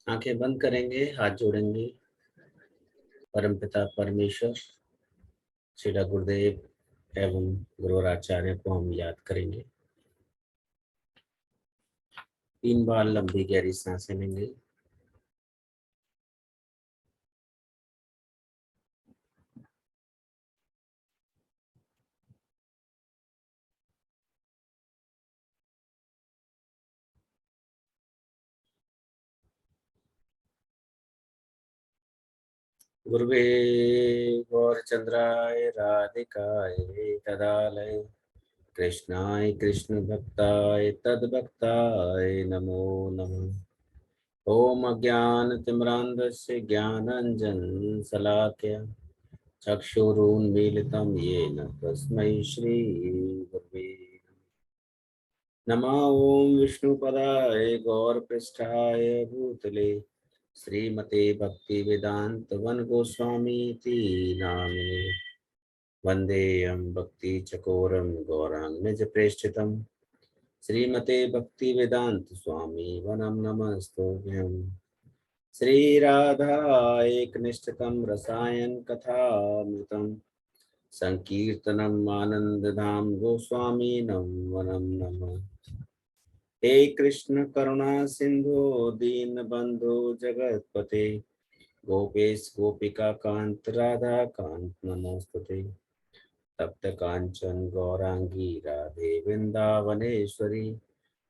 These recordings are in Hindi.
आंखें बंद करेंगे, हाथ जोड़ेंगे। परमपिता परमेश्वर श्री गुरुदेव एवं गुरुराचार्य को हम याद करेंगे। 3 बार लंबी गहरी सांसें लेंगे। गुरुवे गौरचंद्राय राधिकाय तदालय कृष्णाय कृष्ण भक्ताय तद्भक्ताय नमो नमः। ओम अज्ञानतिमिरान्धस्य ज्ञानाञ्जन शलाकया चक्षुरुन्मीलितं येन तस्मै श्रीगुरवे नमः। ओम विष्णुपदाय गौरपृष्ठाय भूतले श्रीमते भक्ति वेदांत वन गोस्वामी नामिने वंदेयं भक्ति चकोरम गौरांग निज प्रेष्ठितम् श्रीमते भक्ति वेदांत स्वामी वनम नमस्तोभ्यम्। श्री राधा एक निष्ठतम रसायन कथामृतम् संकीर्तनम आनंद धाम गोस्वामी वनम नमः। हे कृष्ण करुणा सिंधु दीन बंधु जगतपते गोपेश गोपिका कांत राधा कांत नमोस्तुते। तप्त कांचन गौरांगी राधे वृंदावनेश्वरी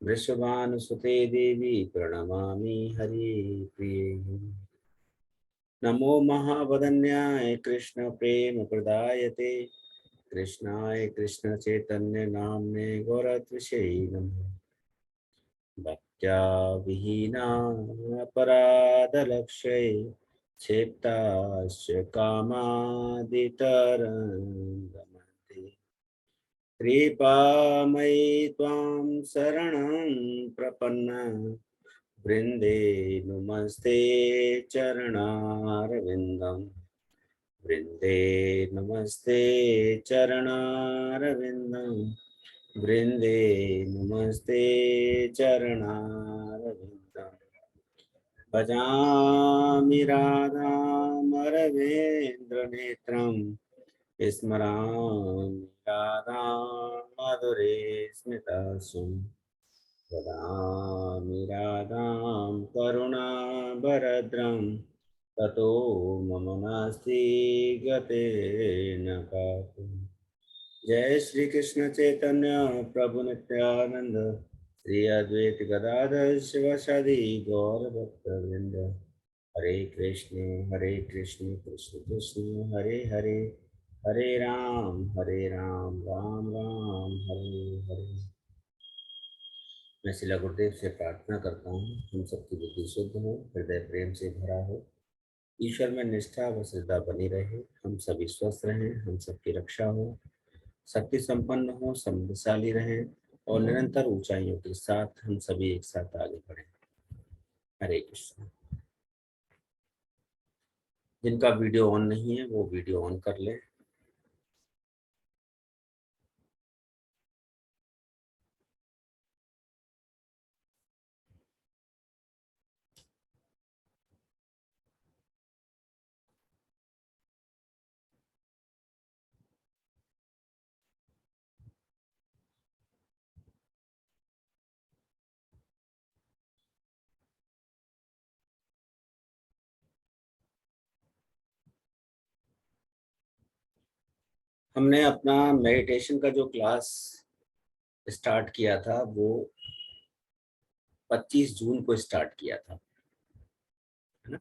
वृषभानुसुते देवी प्रणमामि हरिप्रिये। नमो महावदन्याय कृष्ण प्रेम प्रदायते कृष्णाय कृष्ण चैतन्य नाम्ने गौरत्विषे नमः। भक्त्या विहीना अपराधलक्ष्ये क्षेप्ताश्च कामादितरन्ति कृपामयि त्वां शरणं प्रपन्ना वृन्दे नमस्ते चरणारविन्दम् वृन्दे नमस्ते चरणारविन्दम् वृन्दे नमस्ते चरणारविन्दम्। भजामि राधामरविन्द्रनेत्रम् स्मरामि राधां मधुरे स्मितासुं वदामि राधां करुणाभरद्रं ततो मम नास्ति गतेन पापम्। जय श्री कृष्ण चैतन्य प्रभु नित्यानंद श्री अद्वैत गदाधर शिवासादि गौर भक्तवृंद। हरे कृष्ण कृष्ण कृष्ण हरे हरे हरे राम राम राम हरे हरे। मैं शिला गुरुदेव से प्रार्थना करता हूँ हम सबकी बुद्धि शुद्ध हो, हृदय प्रेम से भरा हो, ईश्वर में निष्ठा व श्रद्धा बनी रहे, हम सभी स्वस्थ रहें, हम सबकी रक्षा हो, शक्ति संपन्न हो, समृद्धशाली रहें और निरंतर ऊंचाइयों के साथ हम सभी एक साथ आगे बढ़ें। हरे कृष्ण। जिनका वीडियो ऑन नहीं है वो वीडियो ऑन कर ले। हमने अपना मेडिटेशन का जो क्लास स्टार्ट किया था वो 25 जून को स्टार्ट किया था, है ना।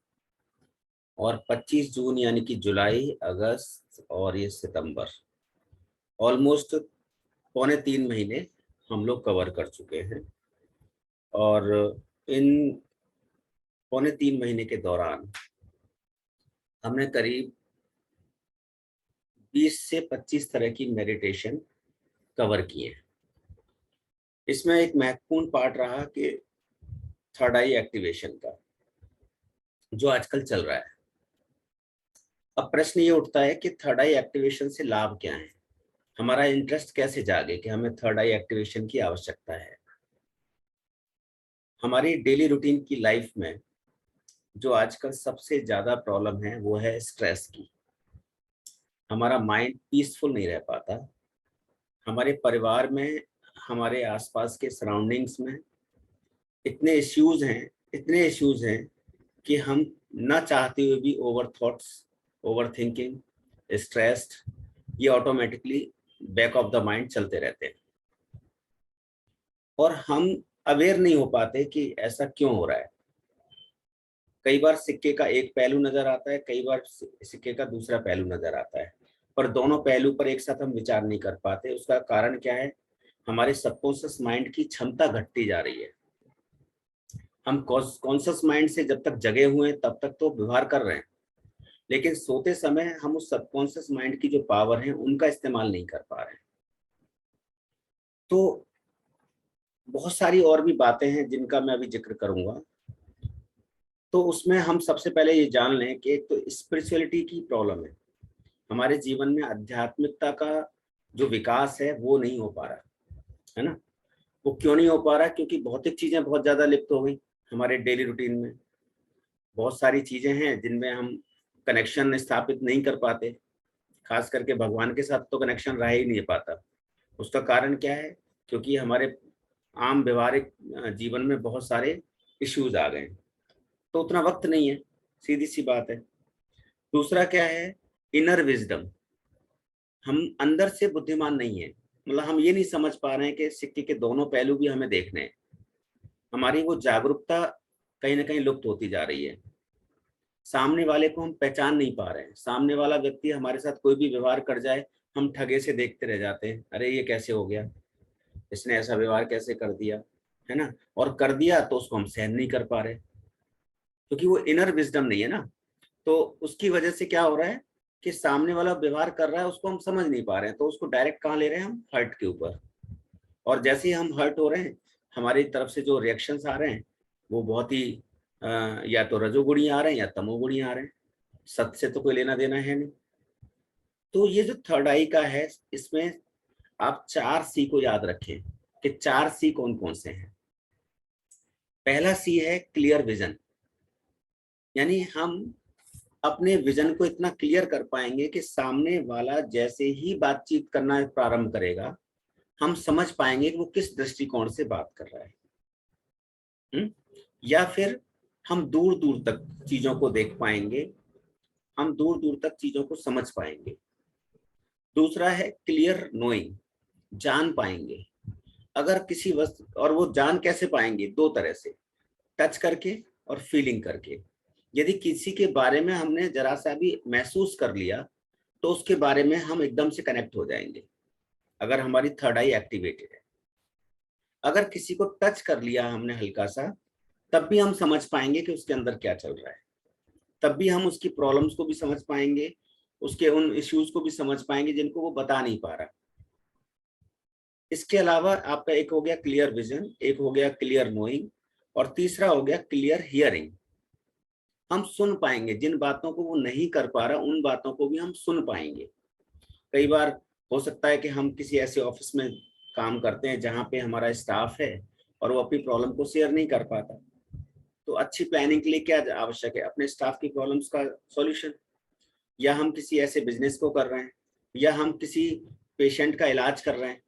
और 25 जून यानी कि जुलाई, अगस्त और ये सितंबर, ऑलमोस्ट 2.25 महीने हम लोग कवर कर चुके हैं। और इन 2.25 महीने के दौरान हमने करीब 20 से 25 तरह की मेडिटेशन कवर किए। इसमें एक महत्वपूर्ण पार्ट रहा कि थर्ड आई एक्टिवेशन का, जो आजकल चल रहा है। अब प्रश्न ये उठता है कि थर्ड आई एक्टिवेशन से लाभ क्या है, हमारा इंटरेस्ट कैसे जागे कि हमें थर्ड आई एक्टिवेशन की आवश्यकता है। हमारी डेली रूटीन की लाइफ में जो आजकल सबसे ज्यादा प्रॉब्लम है वो है स्ट्रेस की। हमारा माइंड पीसफुल नहीं रह पाता। हमारे परिवार में, हमारे आसपास के सराउंडिंग्स में इतने इश्यूज हैं, इतने इश्यूज हैं कि हम ना चाहते हुए भी over thoughts, over thinking, stressed, ये automatically back of the mind चलते रहते हैं और हम अवेयर नहीं हो पाते कि ऐसा क्यों हो रहा है। कई बार सिक्के का एक पहलू नजर आता है, कई बार सिक्के का दूसरा पहलू नजर आता है, पर दोनों पहलू पर एक साथ हम विचार नहीं कर पाते। उसका कारण क्या है? हमारे सबकॉन्शियस माइंड की क्षमता घटती जा रही है। हम कॉन्शियस माइंड से जब तक जगे हुए हैं तब तक तो व्यवहार कर रहे हैं, लेकिन सोते समय हम उस सबकॉन्शियस माइंड की जो पावर है उनका इस्तेमाल नहीं कर पा रहे हैं। तो बहुत सारी और भी बातें हैं जिनका मैं अभी जिक्र करूंगा। तो उसमें हम सबसे पहले ये जान लें कि एक तो स्पिरिचुअलिटी की प्रॉब्लम है। हमारे जीवन में आध्यात्मिकता का जो विकास है वो नहीं हो पा रहा है ना। वो क्यों नहीं हो पा रहा? क्योंकि भौतिक चीजें बहुत ज्यादा लिप्त हो गई हमारे डेली रूटीन में। बहुत सारी चीजें हैं जिनमें हम कनेक्शन स्थापित नहीं कर पाते। खास करके भगवान के साथ तो कनेक्शन रह ही नहीं पाता। उसका कारण क्या है? क्योंकि हमारे आम व्यवहारिक जीवन में बहुत सारे इश्यूज आ गए, तो उतना वक्त नहीं है, सीधी सी बात है। दूसरा क्या है? Inner wisdom. हम अंदर से बुद्धिमान नहीं है, मतलब हम ये नहीं समझ पा रहे हैं कि सिक्के के दोनों पहलू भी हमें देखने हैं। हमारी वो जागरूकता कहीं ना कहीं लुप्त होती जा रही है। सामने वाले को हम पहचान नहीं पा रहे हैं। सामने वाला व्यक्ति हमारे साथ कोई भी व्यवहार कर जाए, हम ठगे से देखते रह जाते हैं, अरे ये कैसे हो गया, इसने ऐसा व्यवहार कैसे कर दिया, है ना। और कर दिया तो उसको हम सहन नहीं कर पा रहे, क्योंकि वो इनर विजडम नहीं है ना। तो उसकी वजह से क्या हो रहा है कि सामने वाला व्यवहार कर रहा है, उसको हम समझ नहीं पा रहे हैं, तो उसको डायरेक्ट कहाँ ले रहे हैं हम? हर्ट के ऊपर। और जैसे ही हम हर्ट हो रहे हैं, हमारी तरफ से जो रिएक्शंस आ रहे हैं वो बहुत ही या तो रजोगुणी आ रहे हैं या तमोगुणी आ रहे हैं। सत्य से तो कोई लेना देना है नहीं। तो ये जो थर्ड आई का है, इसमें आप 4 सी को याद रखें कि 4 सी कौन कौन से हैं। पहला सी है क्लियर विजन, यानी हम अपने विजन को इतना क्लियर कर पाएंगे कि सामने वाला जैसे ही बातचीत करना प्रारंभ करेगा, हम समझ पाएंगे कि वो किस दृष्टिकोण से बात कर रहा है। या फिर हम दूर दूर तक चीजों को देख पाएंगे, हम दूर दूर तक चीजों को समझ पाएंगे। दूसरा है क्लियर नोइंग, जान पाएंगे अगर किसी वस्तु, और वो जान कैसे पाएंगे? 2 तरह से, टच करके और फीलिंग करके। यदि किसी के बारे में हमने जरा सा भी महसूस कर लिया तो उसके बारे में हम एकदम से कनेक्ट हो जाएंगे, अगर हमारी थर्ड आई एक्टिवेटेड है। अगर किसी को टच कर लिया हमने हल्का सा, तब भी हम समझ पाएंगे कि उसके अंदर क्या चल रहा है। तब भी हम उसकी प्रॉब्लम्स को भी समझ पाएंगे, उसके उन इश्यूज को भी समझ पाएंगे जिनको वो बता नहीं पा रहा। इसके अलावा आपका एक हो गया क्लियर विजन, एक हो गया क्लियर नोइंग, और तीसरा हो गया क्लियर हियरिंग। हम सुन पाएंगे, जिन बातों को वो नहीं कर पा रहा उन बातों को भी हम सुन पाएंगे। कई बार हो सकता है कि हम किसी ऐसे ऑफिस में काम करते हैं जहाँ पे हमारा स्टाफ है और वो अपनी प्रॉब्लम को शेयर नहीं कर पाता। तो अच्छी प्लानिंग के लिए क्या आवश्यक है? अपने स्टाफ की प्रॉब्लम्स का सॉल्यूशन। या हम किसी ऐसे बिजनेस को कर रहे हैं, या हम किसी पेशेंट का इलाज कर रहे हैं,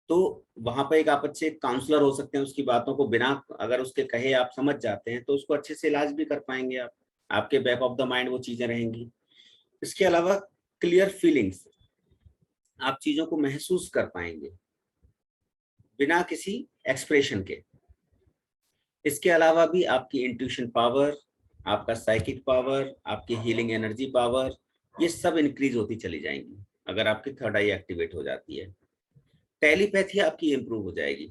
तो वहां पर एक आप अच्छे काउंसलर हो सकते हैं। उसकी बातों को बिना अगर उसके कहे आप समझ जाते हैं तो उसको अच्छे से इलाज भी कर पाएंगे आप। आपके बैक ऑफ द माइंड वो चीजें रहेंगी। इसके अलावा क्लियर फीलिंग्स, आप चीजों को महसूस कर पाएंगे बिना किसी एक्सप्रेशन के। इसके अलावा भी आपकी इंट्यूशन पावर, आपका साइकिक पावर, आपकी हीलिंग एनर्जी पावर, ये सब इंक्रीज होती चली जाएंगी अगर आपकी थर्ड आई एक्टिवेट हो जाती है। टेलीपैथी आपकी इंप्रूव हो जाएगी।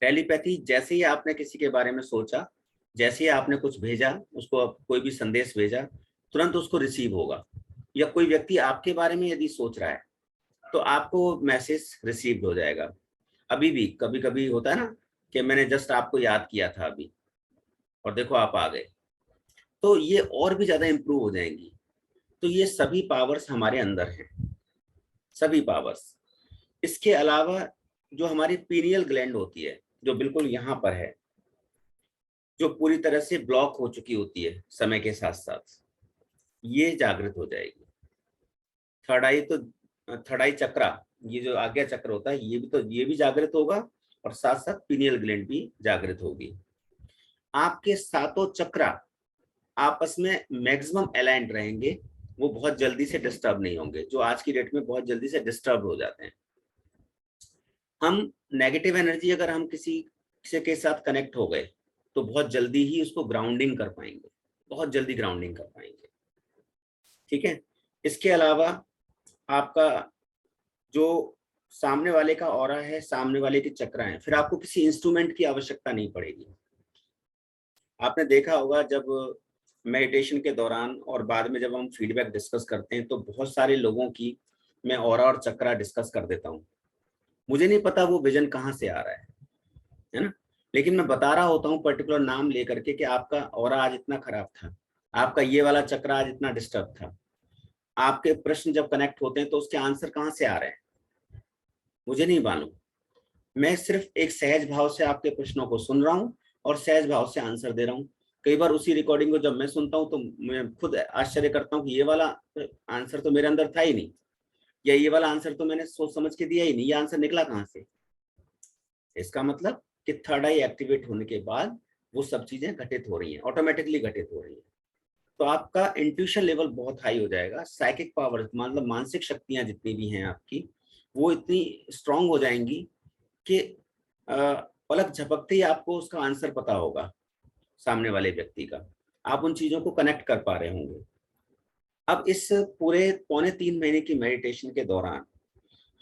टेलीपैथी, जैसे ही आपने किसी के बारे में सोचा, जैसे ही आपने कुछ भेजा, उसको कोई भी संदेश भेजा, तुरंत उसको रिसीव होगा। या कोई व्यक्ति आपके बारे में यदि सोच रहा है तो आपको मैसेज रिसीव हो जाएगा। अभी भी कभी कभी होता है ना कि मैंने जस्ट आपको याद किया था अभी, और देखो आप आ गए। तो ये और भी ज्यादा इंप्रूव हो जाएंगी। तो ये सभी पावर्स हमारे अंदर हैं, सभी पावर्स। इसके अलावा जो हमारी पीनियल ग्लैंड होती है, जो बिल्कुल यहाँ पर है, जो पूरी तरह से ब्लॉक हो चुकी होती है समय के साथ साथ, ये जागृत हो जाएगी। थर्ड आई तो थर्ड आई चक्रा, ये जो आज्ञा चक्र होता है, ये भी जागृत होगा और साथ साथ पीनियल ग्लैंड भी जागृत होगी। आपके सातों चक्रा आपस में मैक्सिमम अलाइंड रहेंगे, वो बहुत जल्दी से डिस्टर्ब नहीं होंगे, जो आज की डेट में बहुत जल्दी से डिस्टर्ब हो जाते हैं। हम नेगेटिव एनर्जी अगर हम किसी से के साथ कनेक्ट हो गए तो बहुत जल्दी ही उसको ग्राउंडिंग कर पाएंगे, बहुत जल्दी ग्राउंडिंग कर पाएंगे। ठीक है। इसके अलावा आपका जो सामने वाले का ऑरा है, सामने वाले की चक्र है, फिर आपको किसी इंस्ट्रूमेंट की आवश्यकता नहीं पड़ेगी। आपने देखा होगा जब मेडिटेशन के दौरान और बाद में जब हम फीडबैक डिस्कस करते हैं तो बहुत सारे लोगों की मैं ऑरा और चक्रा डिस्कस कर देता हूँ। मुझे नहीं पता वो विजन कहाँ से आ रहा है ना, लेकिन मैं बता रहा होता हूँ पर्टिकुलर नाम लेकर के कि आपका ऑरा आज इतना खराब था, आपका ये वाला चक्र आज इतना डिस्टर्ब था। आपके प्रश्न जब कनेक्ट होते हैं तो उसके आंसर कहाँ से आ रहे हैं मुझे नहीं मालूम। मैं सिर्फ एक सहज भाव से आपके प्रश्नों को सुन रहा हूँ और सहज भाव से आंसर दे रहा हूँ। कई बार उसी रिकॉर्डिंग को जब मैं सुनता हूँ तो मैं खुद आश्चर्य करता हूँ कि ये वाला आंसर तो मेरे अंदर था ही नहीं, या ये वाला आंसर तो मैंने सोच समझ के दिया ही नहीं, ये आंसर निकला कहाँ से। इसका मतलब कि थर्ड आई एक्टिवेट होने के बाद वो सब चीजें घटित हो रही हैं, ऑटोमेटिकली घटित हो रही हैं। तो आपका इंट्यूशन लेवल बहुत हाई हो जाएगा, साइकिक पावर मतलब मानसिक शक्तियां जितनी भी हैं आपकी, वो इतनी स्ट्रांग हो जाएंगी कि पलक झपकते ही आपको उसका आंसर पता होगा, सामने वाले व्यक्ति का, आप उन चीजों को कनेक्ट कर पा रहे होंगे। अब इस पूरे 2.5 महीने की मेडिटेशन के दौरान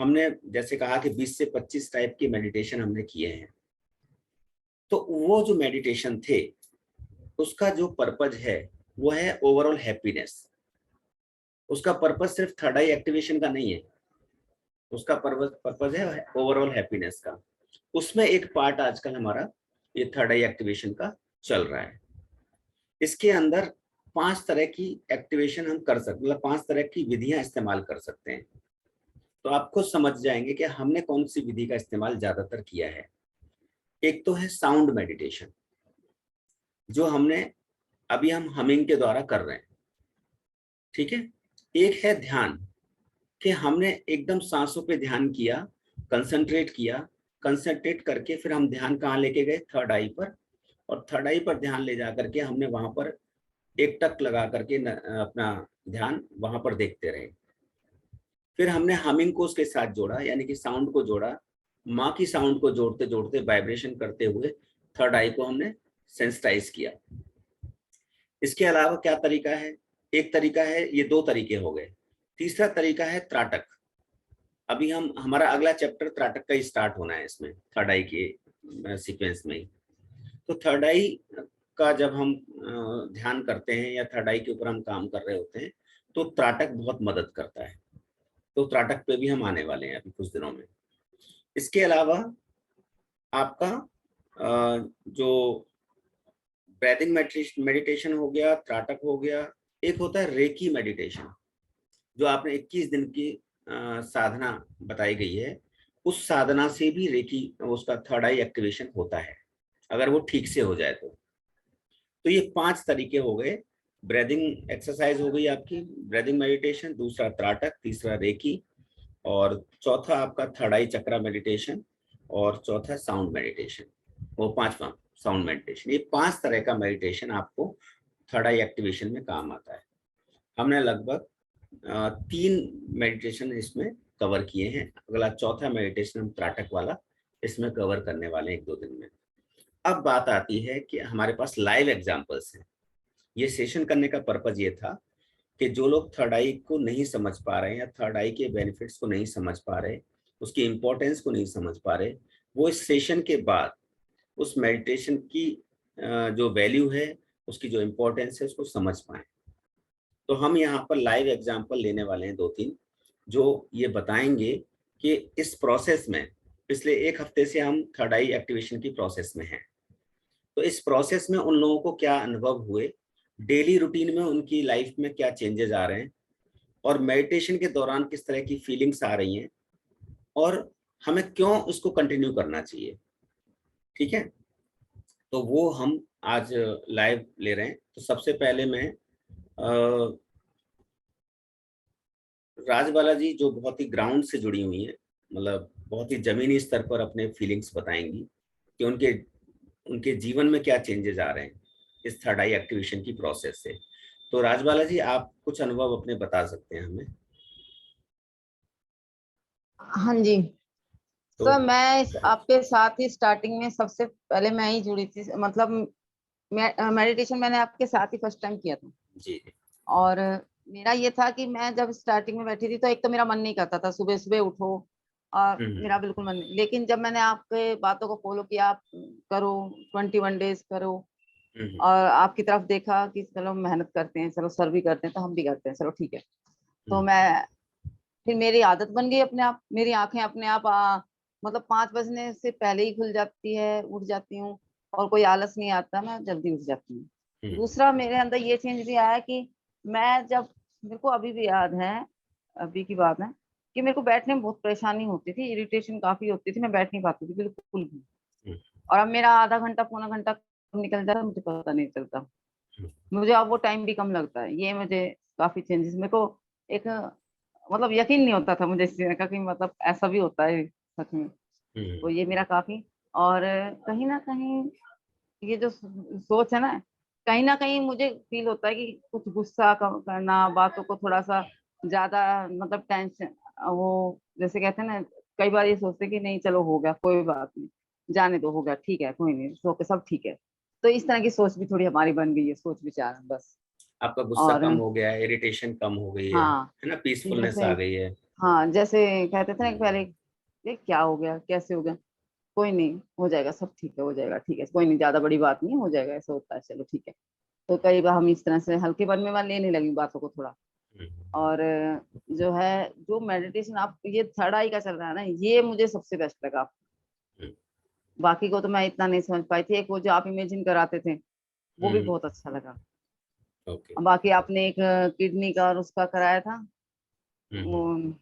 हमने जैसे कहा कि 20 से 25 टाइप की मेडिटेशन हमने किए हैं। तो वो जो मेडिटेशन थे उसका जो पर्पज है वो है ओवरऑल हैप्पीनेस। उसका पर्पज सिर्फ थर्ड आई एक्टिवेशन का नहीं है, उसका पर्पज है ओवरऑल हैप्पीनेस का। उसमें एक पार्ट आजकल हमारा ये थर्ड आई एक्टिवेशन का चल रहा है। इसके अंदर 5 तरह की एक्टिवेशन हम कर सकते, मतलब 5 तरह की विधियां इस्तेमाल कर सकते हैं। तो आप खुद समझ जाएंगे कि हमने कौन सी विधि का इस्तेमाल ज्यादातर किया है। एक तो है साउंड मेडिटेशन, जो हमने अभी हम हमिंग के द्वारा कर रहे हैं। ठीक है। एक है ध्यान, कि हमने एकदम सांसों पे ध्यान किया, कंसंट्रेट किया, कंसंट्रेट करके फिर हम ध्यान कहाँ लेके गए, थर्ड आई पर, और थर्ड आई पर ध्यान ले जा करके हमने वहां पर एक टक लगा करके अपना ध्यान वहां पर देखते रहे। फिर हमने हमिंग को उसके साथ जोड़ा, यानी कि साउंड को जोड़ा, माँ की साउंड को जोड़ते जोड़ते वाइब्रेशन करते हुए थर्ड आई को हमने सेंसिटाइज किया। इसके अलावा क्या तरीका है, एक तरीका है, ये 2 तरीके हो गए। तीसरा तरीका है त्राटक। अभी हम हमारा अगला चैप्टर त्राटक का ही स्टार्ट होना है इसमें, थर्ड आई के सीक्वेंस में ही। तो थर्ड आई का जब हम ध्यान करते हैं या थर्ड आई के ऊपर हम काम कर रहे होते हैं तो त्राटक बहुत मदद करता है। तो त्राटक पे भी हम आने वाले हैं अभी कुछ दिनों में। इसके अलावा आपका जो ब्रीथिंग मेडिटेशन हो गया, त्राटक हो गया, एक होता है रेकी मेडिटेशन, जो आपने 21 दिन की साधना बताई गई है। उस साधना से भी रेकी उसका थर्ड आई एक्टिवेशन होता है, अगर वो ठीक से हो जाए तो ये 5 तरीके हो गए। ब्रीदिंग एक्सरसाइज हो गई आपकी, ब्रीदिंग मेडिटेशन, दूसरा त्राटक, तीसरा रेकी, और चौथा आपका थर्ड आई चक्रा मेडिटेशन, और चौथा साउंड मेडिटेशन, वो 5वां साउंड मेडिटेशन। ये 5 तरह का मेडिटेशन आपको थर्ड आई एक्टिवेशन में काम आता है। हमने लगभग 3 मेडिटेशन इसमें कवर किए हैं। अगला चौथा मेडिटेशन हम त्राटक वाला इसमें कवर करने वाले हैं 1-2 दिन में। अब बात आती है कि हमारे पास लाइव एग्जांपल्स हैं। ये सेशन करने का पर्पज ये था कि जो लोग थर्ड आई को नहीं समझ पा रहे हैं या थर्ड आई के बेनिफिट्स को नहीं समझ पा रहे, उसकी इंपॉर्टेंस को नहीं समझ पा रहे, वो इस सेशन के बाद उस मेडिटेशन की जो वैल्यू है, उसकी जो इंपॉर्टेंस है, उसको समझ पाए। तो हम यहाँ पर लाइव एग्जांपल लेने वाले हैं 2-3, जो ये बताएंगे कि इस प्रोसेस में पिछले 1 हफ्ते से हम थर्ड आई एक्टिवेशन की प्रोसेस में हैं। तो इस प्रोसेस में उन लोगों को क्या अनुभव हुए, डेली रूटीन में उनकी लाइफ में क्या चेंजेस आ रहे हैं, और मेडिटेशन के दौरान किस तरह की फीलिंग्स आ रही हैं, और हमें क्यों उसको कंटिन्यू करना चाहिए। ठीक है। तो वो हम आज लाइव ले रहे हैं। तो सबसे पहले मैं राजबाला जी, जो बहुत ही ग्राउंड से जुड़ी हुई हैं, मतलब बहुत ही जमीनी स्तर पर अपने फीलिंग्स बताएंगी कि उनके उनके जीवन में क्या चेंजेस आ रहे हैं इस थर्ड आई एक्टिवेशन की प्रोसेस से। तो राजबाला जी, आप कुछ अनुभव अपने बता सकते हैं हमें? हाँ जी तो सर, मैं आपके साथ ही स्टार्टिंग में सबसे पहले मैं ही जुड़ी थी, मतलब मेडिटेशन मैंने आपके साथ ही फर्स्ट टाइम किया था। जी जी। और मेरा ये था कि मैं जब स्टार्टिंग में बैठी थी तो एक तो मेरा मन नहीं करता था सुबह सुबह उठो, और मेरा बिल्कुल मन नहीं। लेकिन जब मैंने आपके बातों को फॉलो किया, आप करो 21 डेज करो, हम्म और आपकी तरफ देखा कि चलो मेहनत करते हैं, चलो सर भी करते हैं तो हम भी करते हैं, चलो ठीक है। तो हम्म मैं फिर मेरी आदत बन गई अपने आप, मेरी आंखें अपने आप मतलब 5 बजने से पहले ही खुल जाती है, उठ जाती हूँ, और कोई आलस नहीं आता, मैं जल्दी उठ जाती हूँ। हम्म दूसरा मेरे अंदर ये चेंज भी आया कि मैं जब, मेरे को अभी भी याद है, अभी की बात है, कि मेरे को बैठने में बहुत परेशानी होती थी, इरिटेशन काफी होती थी, मैं बैठ नहीं पाती थी बिल्कुल भी। हम्म और अब मेरा आधा घंटा पौना घंटा कब निकल जाता है मुझे पता नहीं चलता। हम्म मुझे अब वो टाइम भी कम लगता है, ये मुझे काफी चेंजेस, मेरे को एक मतलब यकीन नहीं होता था मुझे इस चीज का कि मतलब ऐसा भी होता है सच में। तो ये मेरा काफी, और कहीं ना कहीं ये जो सोच है ना कहीं मुझे फील होता है कि कुछ गुस्सा कम करना, बातों को थोड़ा सा ज्यादा, मतलब टेंशन, वो जैसे कहते हैं ना, कई बार ये सोचते हैं कि नहीं चलो हो गया कोई बात नहीं, जाने दो, हो गया ठीक है, कोई नहीं, सो के सब ठीक है। तो इस तरह की सोच भी थोड़ी हमारी बन गई है, सोच विचार बस। आपका गुस्सा और कम हो गया है, इरिटेशन कम हो गई हाँ, है ना, पीसफुलनेस जैसे, आ गई है। हाँ जैसे कहते थे ना कि हम्म पहले ये क्या हो गया, कैसे हो गया, कोई नहीं हो जाएगा, सब ठीक है, हो जाएगा ठीक है, कोई नहीं, ज्यादा बड़ी बात नहीं, हो जाएगा, ऐसा होता है, चलो ठीक है। तो कई बार हम इस तरह से हल्के मन में लेने लगी बातों को थोड़ा। हम्म और जो है, जो मेडिटेशन आप ये थर्ड आई का चल रहा है ना, ये मुझे सबसे बेस्ट लगा। हम्म बाकी को तो मैं इतना नहीं समझ पाई थी, एक वो जो आप इमेजिन कराते थे वो भी हम्म, बहुत अच्छा लगा। ओके। बाकी आपने एक किडनी का और उसका कराया था वो, हम्म,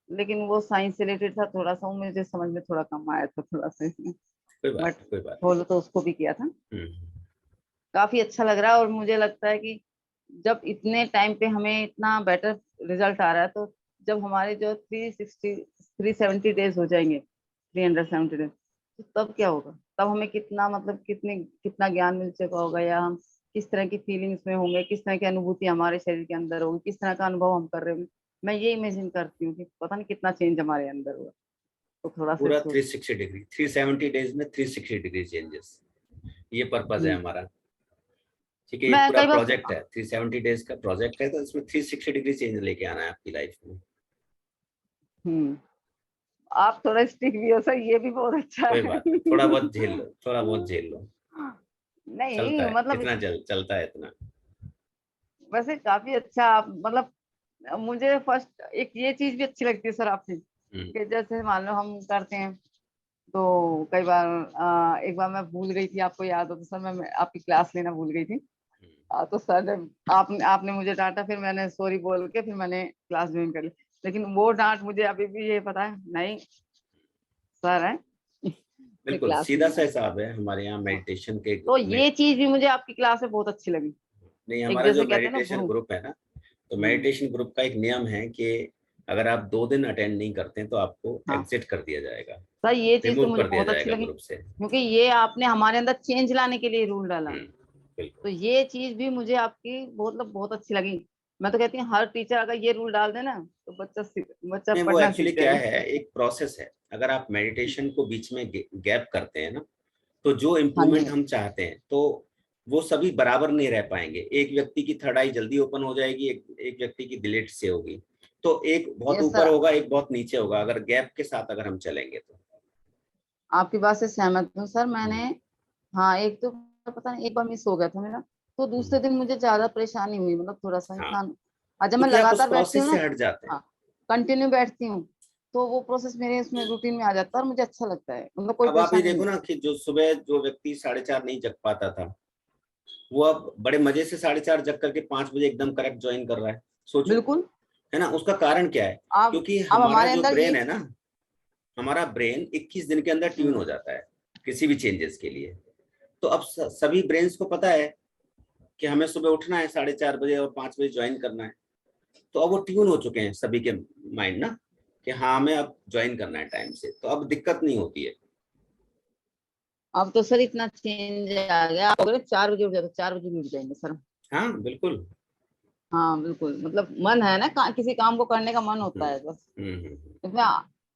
लेकिन वो साइंस से रिलेटेड था थोड़ा सा, वो मुझे समझ में थोड़ा कम आया था थोड़ा सा इसमें। कोई बात बट नहीं, कोई बात फॉलो तो उसको भी किया था। नहीं। काफी अच्छा लग रहा है, और मुझे लगता है कि जब इतने टाइम पे हमें इतना बेटर रिजल्ट आ रहा है, तो जब हमारे जो 370 डेज हो जाएंगे, 370 डेज, तो तब क्या होगा, तब हमें कितना, मतलब कितना ज्ञान मिल चुका होगा, या हम किस तरह की फीलिंग्स में होंगे, किस तरह की अनुभूति हमारे शरीर के अंदर होगी, किस तरह का अनुभव हम कर रहे होंगे। मैं ये इमेजिन करती हूँ कि पता नहीं कितना चेंज हमारे अंदर हुआ। तो थोड़ा सा पूरा सोच। 360 डिग्री, 370 डेज में 360 डिग्री चेंजेस, ये पर्पज है हम्म। हमारा। ठीक है, ये मैं पूरा कई बार, प्रोजेक्ट है, 370 डेज का प्रोजेक्ट है, तो इसमें 360 डिग्री चेंज लेके आना है आपकी लाइफ में। हम्म, आप थोड़ा स्टिक भी हो सर, ये भी बहुत अच्छा कोई है। बात नहीं, थोड़ा बहुत झेल लो, थोड़ा बहुत झेल लो। चलता नहीं है, मतलब इतना चलता है इतना। वैसे काफी अच्छा आप, मतलब मुझे फर्स्ट एक ये चीज भी अच्छी लगती है सर आपसे, हम्म कि जैसे मान लो हम करते हैं, तो कई बार एक बार मैं भूल गई थी, आपको याद हो तो सर, मैं आपकी क्लास लेना भूल गई थी। हम्म, तो सर ने, आपने मुझे डांटा, फिर मैंने सॉरी बोल के फिर मैंने क्लास ज्वाइन कर ली। लेकिन वो डांट मुझे अभी भी ये पता है, नहीं सर है, मैं बिल्कुल क्लास सीधा नहीं सा लूंगा। हिसाब है हमारे यहाँ हाँ, मेडिटेशन के तो में। ये चीज भी मुझे आपकी क्लास में बहुत अच्छी लगी। नहीं, एक हमारा जो जैसे कहते हैं ना मेडिटेशन गुरु। ग्रुप है ना, तो हम्म। मेडिटेशन ग्रुप का एक नियम है कि अगर आप 2 दिन अटेंड नहीं करते हैं तो आपको हाँ एग्जिट कर दिया जाएगा, सर, ये चीज तो रिमूव मुझे कर दिया बहुत अच्छी जाएगा लगी, ग्रुप से। क्योंकि ये आपने हमारे अंदर चेंज लाने के लिए रूल डाला। बिल्कुल। तो ये चीज भी मुझे आपकी मतलब बहुत अच्छी लगी। मैं तो कहती हूँ हर टीचर अगर ये रूल डाल दे ना, तो बच्चा नहीं, वो पढ़ना एक्चुअली सीख क्या जाएगा। है, एक प्रोसेस है। अगर आप मेडिटेशन को बीच में गैप करते हैं ना, तो जो हाँ जी। इम्प्रूवमेंट हम चाहते हैं, तो वो सभी बराबर नहीं रह पाएंगे। एक व्यक्ति की थर्ड आई जल्दी ओपन हो जाएगी, एक व्यक्ति की डिलेट से होगी। तो एक बहुत यस ऊपर सर, होगा, एक बहुत नीचे होगा, अगर गैप के साथ अगर हम चलेंगे तो। आपकी बात से सहमत हूँ सर। मैंने, हम्म, हाँ एक तो पता नहीं, एक बार मिस हो गया था मेरा, तो दूसरे हम्म, दिन मुझे ज्यादा परेशानी हुई, मतलब थोड़ा सा हाँ, इंसान, और जब मैं क्योंकि आप उस लगातार बैठती हूँ प्रोसेस ना, से हट जाते हैं। हाँ कंटिन्यू बैठती हूँ, तो वो प्रोसेस मेरे उसमें रूटीन में आ जाता है, और मुझे अच्छा लगता है, मतलब कोई अब आप ये परेशानी नहीं देखो ना होती। कि जो सुबह जो व्यक्ति 4:30 नहीं जग पाता था, वो अब बड़े मजे से 4:30 जग करके 5 बजे एकदम करेक्ट ज्वाइन कर रहा है। सोचो, बिल्कुल। है ना, उसका कारण क्या है? अब क्योंकि अब हमारा हमारे जो अंदर ब्रेन ये, है ना, हमारा ब्रेन 21 दिन के अंदर ट्यून हम्म, हो जाता है किसी भी चेंजेस के लिए। तो अब सभी ब्रेन्स को पता है कि हमें सुबह उठना है 4:30 बजे और 5 बजे ज्वाइन करना है, तो अब वो ट्यून हो चुके हैं सभी के माइंड ना कि हाँ हमें अब ज्वाइन करना है टाइम से, तो अब दिक्कत नहीं होती है। अब तो सर इतना चेंज आ गया, आप अगर 4 बजे उठ जाते 4 बजे भी उठ जाएंगे सर। हाँ बिल्कुल। हाँ बिल्कुल, मतलब मन है ना, किसी काम को करने का मन होता हम्म, है बस। हम्म। इसमें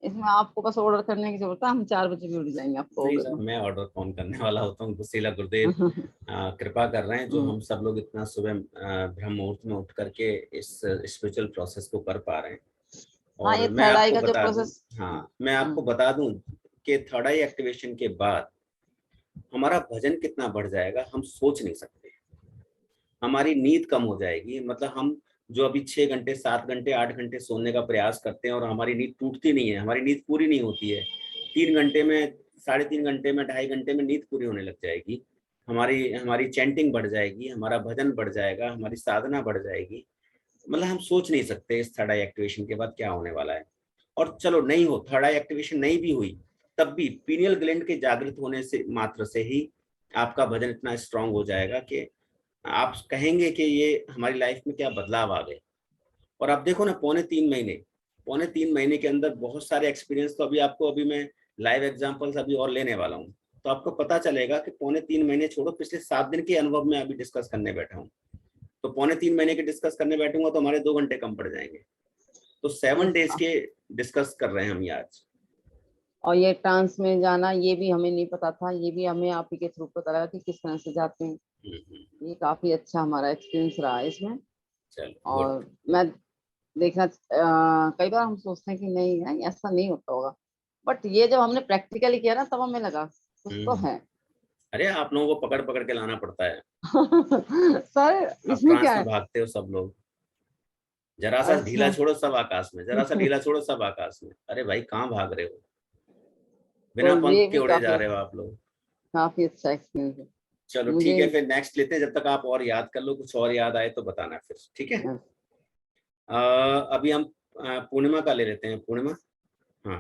इसमें आपको बस ऑर्डर करने की जरूरत है, हम 4 बजे भी उठ जाएंगे आपको नहीं होगे साहब, तो। मैं ऑर्डर कौन करने वाला होता हूँ, गुस्सेला गुरुदेव कृपा कर रहे हैं जो हम सब लोग इतना सुबह ब्रह्म मुहूर्त में उठ करके इस स्पिरिचुअल प्रोसेस को कर पा रहे हैं। हाँ, और ये मैं थर्ड आई आपको का जो बता दूं, प्रोसेस। हाँ मैं आपको बता दूं कि थर्ड आई एक्टिवेशन के बाद हमारा भजन कितना बढ़ जाएगा हम सोच नहीं सकते। हमारी नींद कम हो जाएगी, मतलब हम जो अभी 6 घंटे 7 घंटे 8 घंटे सोने का प्रयास करते हैं और हमारी नींद टूटती नहीं है, हमारी नींद पूरी नहीं होती है, 3 घंटे में 3.5 घंटे में 2.5 घंटे में नींद पूरी होने लग जाएगी। हमारी हमारी चैंटिंग बढ़ जाएगी, हमारा भजन बढ़ जाएगा, हमारी साधना बढ़ जाएगी। मतलब हम सोच नहीं सकते इस थर्ड आई एक्टिवेशन के बाद क्या होने वाला है। और चलो नहीं हो, थर्ड आई एक्टिवेशन नहीं भी हुई तब भी पीनियल ग्लैंड के जागृत होने से मात्र से ही आपका भजन इतना स्ट्रांग हो जाएगा कि आप कहेंगे कि ये हमारी लाइफ में क्या बदलाव आ गए। और आप देखो ना, पौने 3 महीने के अंदर बहुत सारे एक्सपीरियंस, तो अभी मैं लाइव एग्जांपल्स अभी और लेने वाला हूँ, तो आपको पता चलेगा कि पौने 3 महीने छोड़ो, पिछले 7 दिन के अनुभव में अभी डिस्कस करने बैठा हूँ। तो पौने 3 महीने के डिस्कस करने बैठूंगा तो हमारे 2 घंटे कम पड़ जाएंगे। तो 7 डेज के डिस्कस कर रहे हैं हम ये आज। और ये ट्रांस में जाना, ये भी हमें नहीं पता था, ये भी हमें आप ही के थ्रू पता लगा कि किस तरह से जाते हैं। ये काफी अच्छा हमारा एक्सपीरियंस रहा है इसमें। चलो गुड। और मैं देखना कई बार हम सोचते हैं कि नहीं है, ऐसा नहीं होता होगा, बट ये जब हमने प्रैक्टिकली किया ना तब हमें लगा कुछ तो है। अरे आप लोगों को पकड़ पकड़ के लाना पड़ता है। सर आप इसमें ट्रांस क्या में है? भागते हो सब लोग, जरा सा ढीला अच्छा। छोड़ो सब आकाश में, जरा सा ढीला छोड़ो सब आकाश में। अरे भाई कहाँ भाग रहे हो, तो बिना ये पंख के भी उड़े जा रहे हो आप लोग। काफी अच्छा एक्सपीरियंस है चलो ठीक मुझे। है, फिर नेक्स्ट लेते हैं, जब तक आप और याद कर लो, कुछ और याद आए तो बताना फिर, ठीक है। अभी हम पूर्णिमा का ले लेते हैं। पूर्णिमा, हाँ।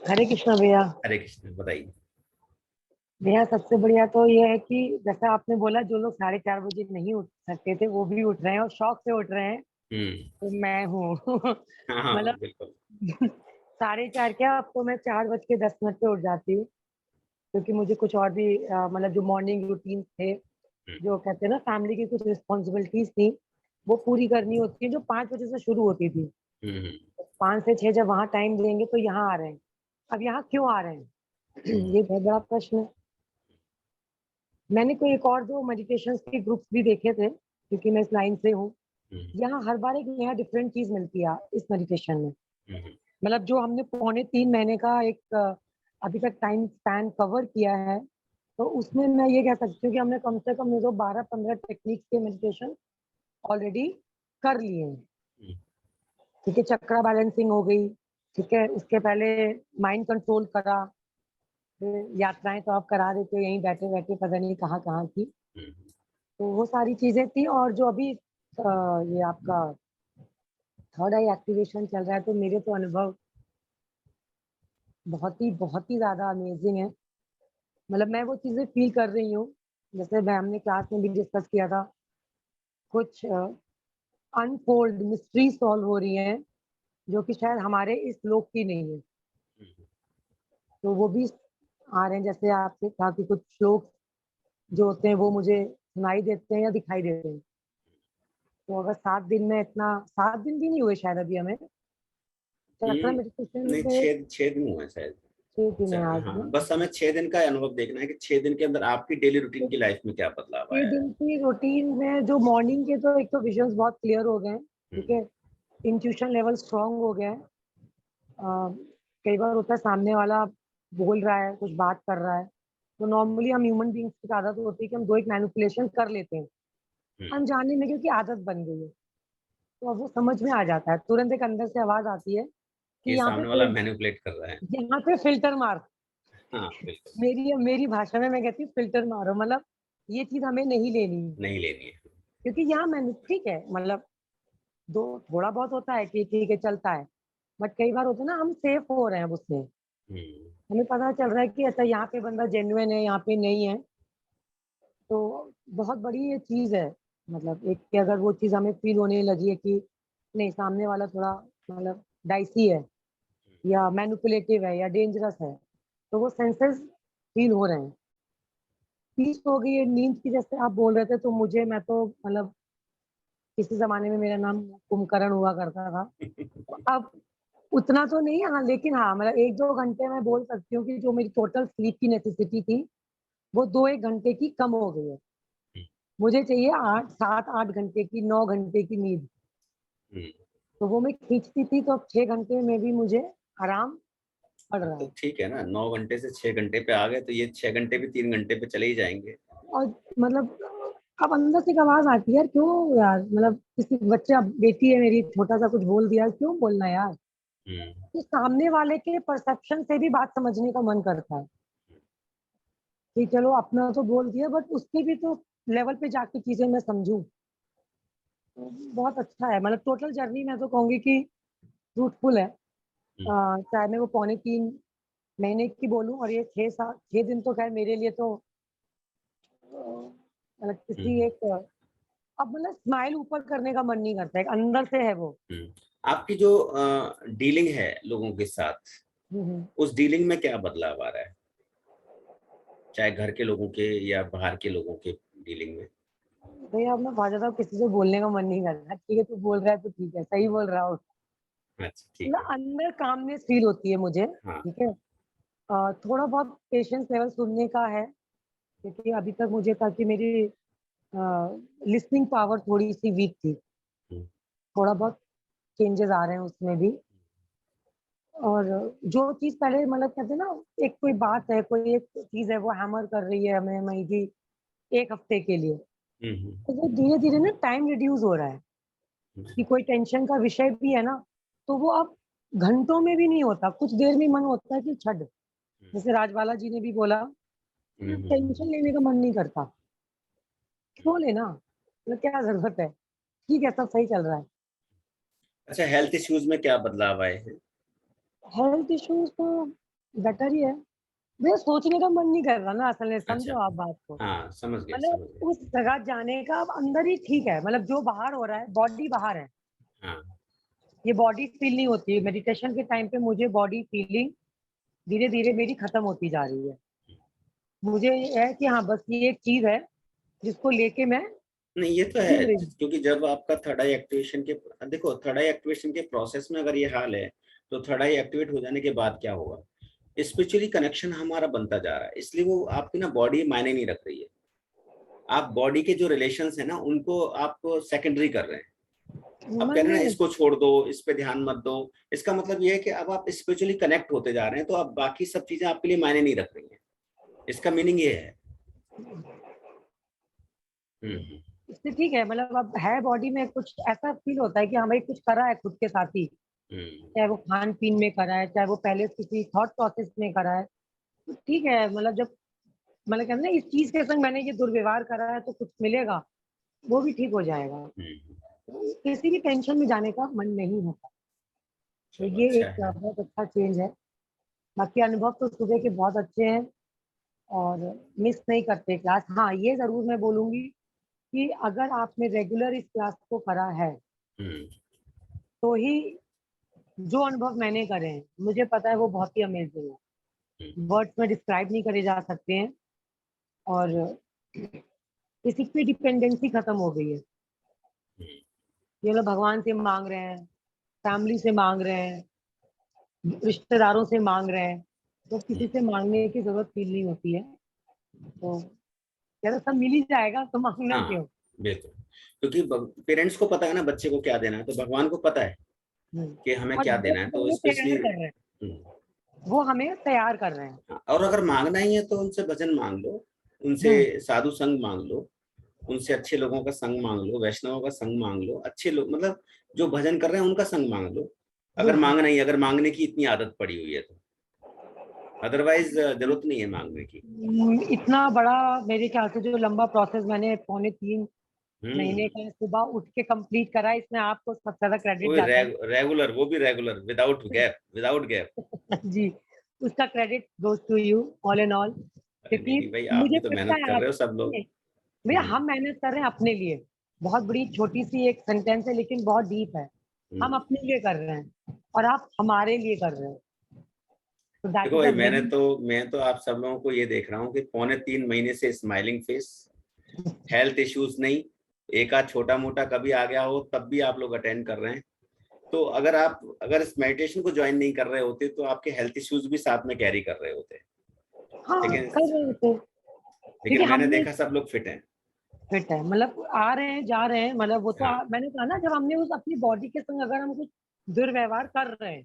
हरे कृष्णा भैया। हरे कृष्ण, बताइए। भैया सबसे बढ़िया तो ये है कि जैसा आपने बोला, जो लोग 4:30 बजे नहीं उठ सकते थे वो भी उठ रहे हैं और शौक से उठ रहे हैं, तो मैं हूँ। हाँ हाँ मतलब बिल्कुल। 4:30 क्या, अब तो मैं 4:10 पे उठ जाती हूँ, क्योंकि मुझे कुछ और भी मतलब जो मॉर्निंग रूटीन थे, जो कहते हैं ना फैमिली की कुछ रिस्पॉन्सिबिलिटीज थी, वो पूरी करनी होती है, जो 5 बजे से शुरू होती थी। 5 से 6 जब वहाँ टाइम देंगे तो यहाँ आ रहे हैं। अब यहाँ क्यों आ रहे हैं? ये बहुत बड़ा प्रश्न है। मैंने कोई एक और दो मेडिटेशन के ग्रुप्स भी देखे थे, क्योंकि मैं इस लाइन से हूँ। यहाँ हर बार एक नया डिफरेंट चीज मिलती है इस मेडिटेशन में। मतलब जो हमने 3.25 महीने का एक अभी तक टाइम स्पैन कवर किया है, तो उसमें मैं ये कह सकती हूँ कि हमने कम से कम 12-15 टेक्निक्स के मेडिटेशन ऑलरेडी कर लिए हैं। ठीक है, चक्रा बैलेंसिंग हो गई, ठीक है, उसके पहले माइंड कंट्रोल करा, यात्राएं तो आप करा देते हो यहीं बैठे बैठे, पता नहीं कहाँ कहाँ की। तो वो सारी चीजें थी, और जो अभी ये आपका थर्ड आई एक्टिवेशन चल रहा है, तो मेरे तो अनुभव बहुत ही ज्यादा अमेजिंग है। मतलब मैं वो चीजें फील कर रही हूँ, जैसे मैं हमने क्लास में भी डिस्कस किया था, कुछ अनफोल्ड मिस्ट्री सॉल्व हो रही हैं, जो कि शायद हमारे इस लोक की नहीं है। तो वो भी आ रहे हैं, जैसे आपसे कहा कि कुछ श्लोक जो होते हैं वो मुझे सुनाई देते हैं या दिखाई देते हैं। तो अगर 7 दिन में इतना, 7 दिन भी नहीं हुए शायद अभी हमें चक्र मेडिटेशन नहीं, पे, 6 दिन हुए शायद। 6 दिन है आज हाँ, में। बस हमें 6 दिन का अनुभव देखना है कि 6 दिन के अंदर आपकी डेली रूटीन की लाइफ में क्या बदलाव छह आया है। दिन की रूटीन में जो मॉर्निंग के, तो एक तो विजन्स बहुत क्लियर हो गए हैं, ठीक है, इंट्यूशन लेवल स्ट्रांग हो गया है। कई बार होता है सामने वाला बोल रहा है, कुछ बात कर रहा है, तो नॉर्मली हम ह्यूमन बींग्स की आदत होती है कि हम दो एक मैनिपुलेशन कर लेते हैं अनजाने में, क्योंकि आदत बन गई है। तो अब वो समझ में आ जाता है, तुरंत एक अंदर से आवाज आती है कि ये यहाँ पे सामने वाला मैनिपुलेट कर रहा है। यहाँ पे फिल्टर मार। हाँ बिल्कुल। मेरी भाषा में मैं कहती हूँ फिल्टर मारो, मतलब ये चीज हमें नहीं लेनी है, नहीं लेनी है। क्योंकि यहाँ मैंने ठीक है, मतलब दो थोड़ा बहुत होता है कि ठीक है चलता है, बट कई बार होता है ना हम सेफ हो रहे हैं उससे, हमें पता चल रहा है कि अच्छा यहाँ पे बंदा जेन्युइन है, यहाँ पे नहीं है, तो बहुत बड़ी ये चीज है, मतलब एक कि अगर वो चीज हमें फील होने लगी है कि नहीं, सामने वाला थोड़ा मतलब डाइसी है या मैनिपुलेटिव है या डेंजरस है, तो वो सेंसेस फील हो रहे हैं। पीस हो गई है नींद की, जैसे आप बोल रहे थे, तो मुझे, मैं तो मतलब किसी जमाने में मेरा नाम कुंभकर्ण हुआ करता था। अब उतना तो नहीं, हाँ, लेकिन हाँ, मतलब 1-2 घंटे मैं बोल सकती हूँ कि जो मेरी टोटल स्लीप की नेसेसिटी थी, वो 2-1 घंटे की कम हो गई है। मुझे चाहिए 8 7-8 घंटे की, 9 घंटे की नींद। तो वो मैं खींचती थी, तो अब 6 घंटे में भी मुझे आराम पड़ रहा तो है। ठीक है ना, 9 घंटे से 6 घंटे पे आ गए तो ये 6 घंटे भी 3 घंटे पे चले ही जाएंगे। और मतलब अब अंदर से एक आवाज़ आती है, यार क्यों यार, मतलब किसी बच्चे, अब बेटी है मेरी, छोटा-सा कुछ बोल दिया, क्यों बोलना यार? हम्म। तो सामने वाले के परसेप्शन से भी बात समझने का मन करता है कि चलो अपना तो बोल दिया, बट उसके भी तो लेवल पे जाके चीज़ें मैं समझूँ। तो बहुत अच्छा है, मतलब टोटल जर्नी मैं तो कहूँगी कि फ्रूटफुल है। चाहे मैं वो पौने 3 महीने की बोलूँ, और ये 6 दिन तो खैर मेरे लिए तो मतलब किसी हम्म। एक, अब मतलब स्माइल ऊपर करने का मन नहीं करता है, अंदर से है वो। हम्म। आपकी जो डीलिंग है लोगों के साथ, हुँ, हुँ। उस डीलिंग में क्या बदलाव आ रहा है, चाहे घर के लोगों के या बाहर के लोगों के डीलिंग में? भैया अब ना बहुत ज़्यादा किसी से बोलने का मन नहीं कर रहा। ठीक है, तू बोल रहा है तो ठीक है, सही बोल रहा हो। अच्छा, ठीक मतलब है। अंदर कामनेस फील होती है मुझे, हाँ। ठीक है? थोड़ा बहुत पेशेंस लेवल सुनने का है, क्योंकि अभी तक मुझे था कि मेरी लिसनिंग पावर थोड़ी-सी वीक थी। हम्म। थोड़ा बहुत चेंजेस आ रहे हैं उसमें भी। और जो चीज़ पहले मतलब कहते हैं ना, एक कोई बात है, कोई एक चीज़ है, वो हैमर कर रही है हमें मेबी 1 हफ्ते के लिए, हम्म। तो वो धीरे-धीरे ना टाइम रिड्यूस हो रहा है कि कोई टेंशन का विषय भी है ना, तो वो अब घंटों में भी नहीं होता, कुछ देर में मन होता है कि छੱਡ। जैसे राजबाला जी ने भी बोला, टेंशन लेने का मन नहीं करता, क्यों लेना? मतलब क्या ज़रूरत है? ठीक है, सब सही चल रहा है। अच्छा, हेल्थ इश्यूज में क्या बदलाव आए हैं? हेल्थ इश्यूज़ तो बेटर ही है। भैया सोचने का मन नहीं कर रहा ना, असल में अच्छा। समझो आप बात को। हाँ, समझ गए, मतलब समझ गए। उस जगह जाने का अब अंदर ही ठीक है, मतलब जो बाहर हो रहा है, बॉडी बाहर है। हाँ। ये बॉडी फील नहीं होती है। मेडिटेशन के टाइम पे मुझे बॉडी फीलिंग धीरे-धीरे मेरी खत्म होती जा रही है। मुझे ये है कि हाँ, बस ये एक चीज़ है जिसको लेके मैं नहीं, ये तो है, घूम रही हूँ। क्योंकि जब आपका थर्ड आई एक्टिवेशन के, देखो, थर्ड आई एक्टिवेशन के प्रोसेस में अगर ये हाल है, तो थर्ड आई एक्टिवेट हो जाने के बाद क्या होगा? स्पिरिचुअली कनेक्शन हमारा बनता जा रहा है, इसलिए वो आपकी ना बॉडी मायने नहीं रख रही है। आप बॉडी के जो रिलेशंस है ना, उनको आप सेकेंडरी कर रहे हैं। अब कह मन रहे हैं ना, में इसको छोड़ दो, इस पे ध्यान मत दो। इसका मतलब ये है कि अब आप स्पिरिचुअली कनेक्ट होते जा रहे हैं, तो अब बाकी सब चीजें आपके लिए मायने नहीं रख रही हैं। इसका मीनिंग ये है। हम्म। इससे ठीक है, मतलब अब है बॉडी में कुछ ऐसा फील होता है कि हाँ भाई, कुछ करा है खुद के साथ ही। हम्म। चाहे वो खान-पीन में करा है, चाहे वो पहले किसी थॉट प्रोसेस में करा है। तो ठीक है, मतलब जब मतलब कहते हैं ना, इस चीज़ के संग मैंने ये दुर्व्यवहार करा है तो कुछ मिलेगा, वो भी ठीक हो जाएगा। हम्म। तो किसी भी टेंशन में जाने का मन नहीं होता। तो चलो, ये अच्छा एक है। बहुत अच्छा चेंज है। बाकी अनुभव तो सुबह के बहुत अच्छे हैं, और मिस नहीं करते क्लास। हाँ, ये ज़रूर मैं बोलूँगी कि अगर आपने रेगुलर इस क्लास को करा है, हम्म। तो ही जो अनुभव मैंने करे हैं, मुझे पता है वो बहुत ही अमेज़िंग हम्म। है। वर्ड्स में डिस्क्राइब नहीं करे जा सकते हैं, और किसी पे डिपेंडेंसी खत्म हो गई है। हम्म। ये लोग भगवान से माँग रहे हैं, फैमिली से माँग रहे हैं, रिश्तेदारों से माँग रहे हैं, तो किसी से माँगने की ज़रूरत फ़ील नहीं होती है। तो कहते सब मिल ही जाएगा, तो माँगना हाँ, क्यों? बिल्कुल, क्योंकि पेरेंट्स को पता है ना बच्चे को क्या देना है, तो भगवान को पता है हुँ, कि हमें और क्या वो देना है, तो हमें स्पेशली। तैयार कर रहे हैं, वो हमें तैयार कर रहे हैं। और अगर मांगना ही है तो उनसे भजन मांग लो, उनसे हुँ, साधु संग मांग लो, उनसे अच्छे लोगों का संग मांग लो, वैष्णवों का संग मांग लो, अच्छे लोग मतलब जो भजन कर रहे हैं उनका संग मांग लो। अगर बिल्कुल। मांगना ही, अगर मांगने की इतनी आदत पड़ी हुई है तो, अदरवाइज जरूरत नहीं है मांगने की। इतना बड़ा मेरे ख्याल से जो लंबा प्रोसेस मैंने पौने 3 हम्म। महीने का सुबह उठ के कंप्लीट करा है, इसमें आपको सबसे ज़्यादा क्रेडिट वो जाता है। रेगुलर, वो भी regular, without gap, without gap. जी, उसका credit goes to you all in all, अरे नहीं क्योंकि नहीं भाई, आप भी मुझे तो पता मेहनत है कर आप, रहे हो, सब लोग। भैया हम मेहनत कर रहे हैं अपने लिए, बहुत बड़ी छोटी सी एक सेंटेंस है लेकिन बहुत डीप है। हम अपने लिए कर रहे हैं और आप हमारे लिए कर रहे हो। तो दैट देखो इज भाई, अ मैं तो आप सब लोगों को ये देख रहा हूँ कि 3.25 महीने से स्माइलिंग फेस, हेल्थ इश्यूज नहीं, एक आध छोटा मोटा कभी आ गया हो तब भी आप लोग अटेंड कर रहे हैं। तो अगर इस मेडिटेशन को ज्वाइन नहीं कर रहे होते तो आपके हेल्थ इश्यूज भी साथ में कैरी कर रहे होते। हाँ लेकिन कर रहे थे, क्योंकि लेकिन मैंने हमने देखा सब लोग फिट हैं। फिट है, मतलब आ रहे हैं जा रहे हैं, मतलब वो तो हाँ मैंने कहा ना, जब हमने उस अपनी बॉडी के संग अगर हम कुछ दुर्व्यवहार कर रहे हैं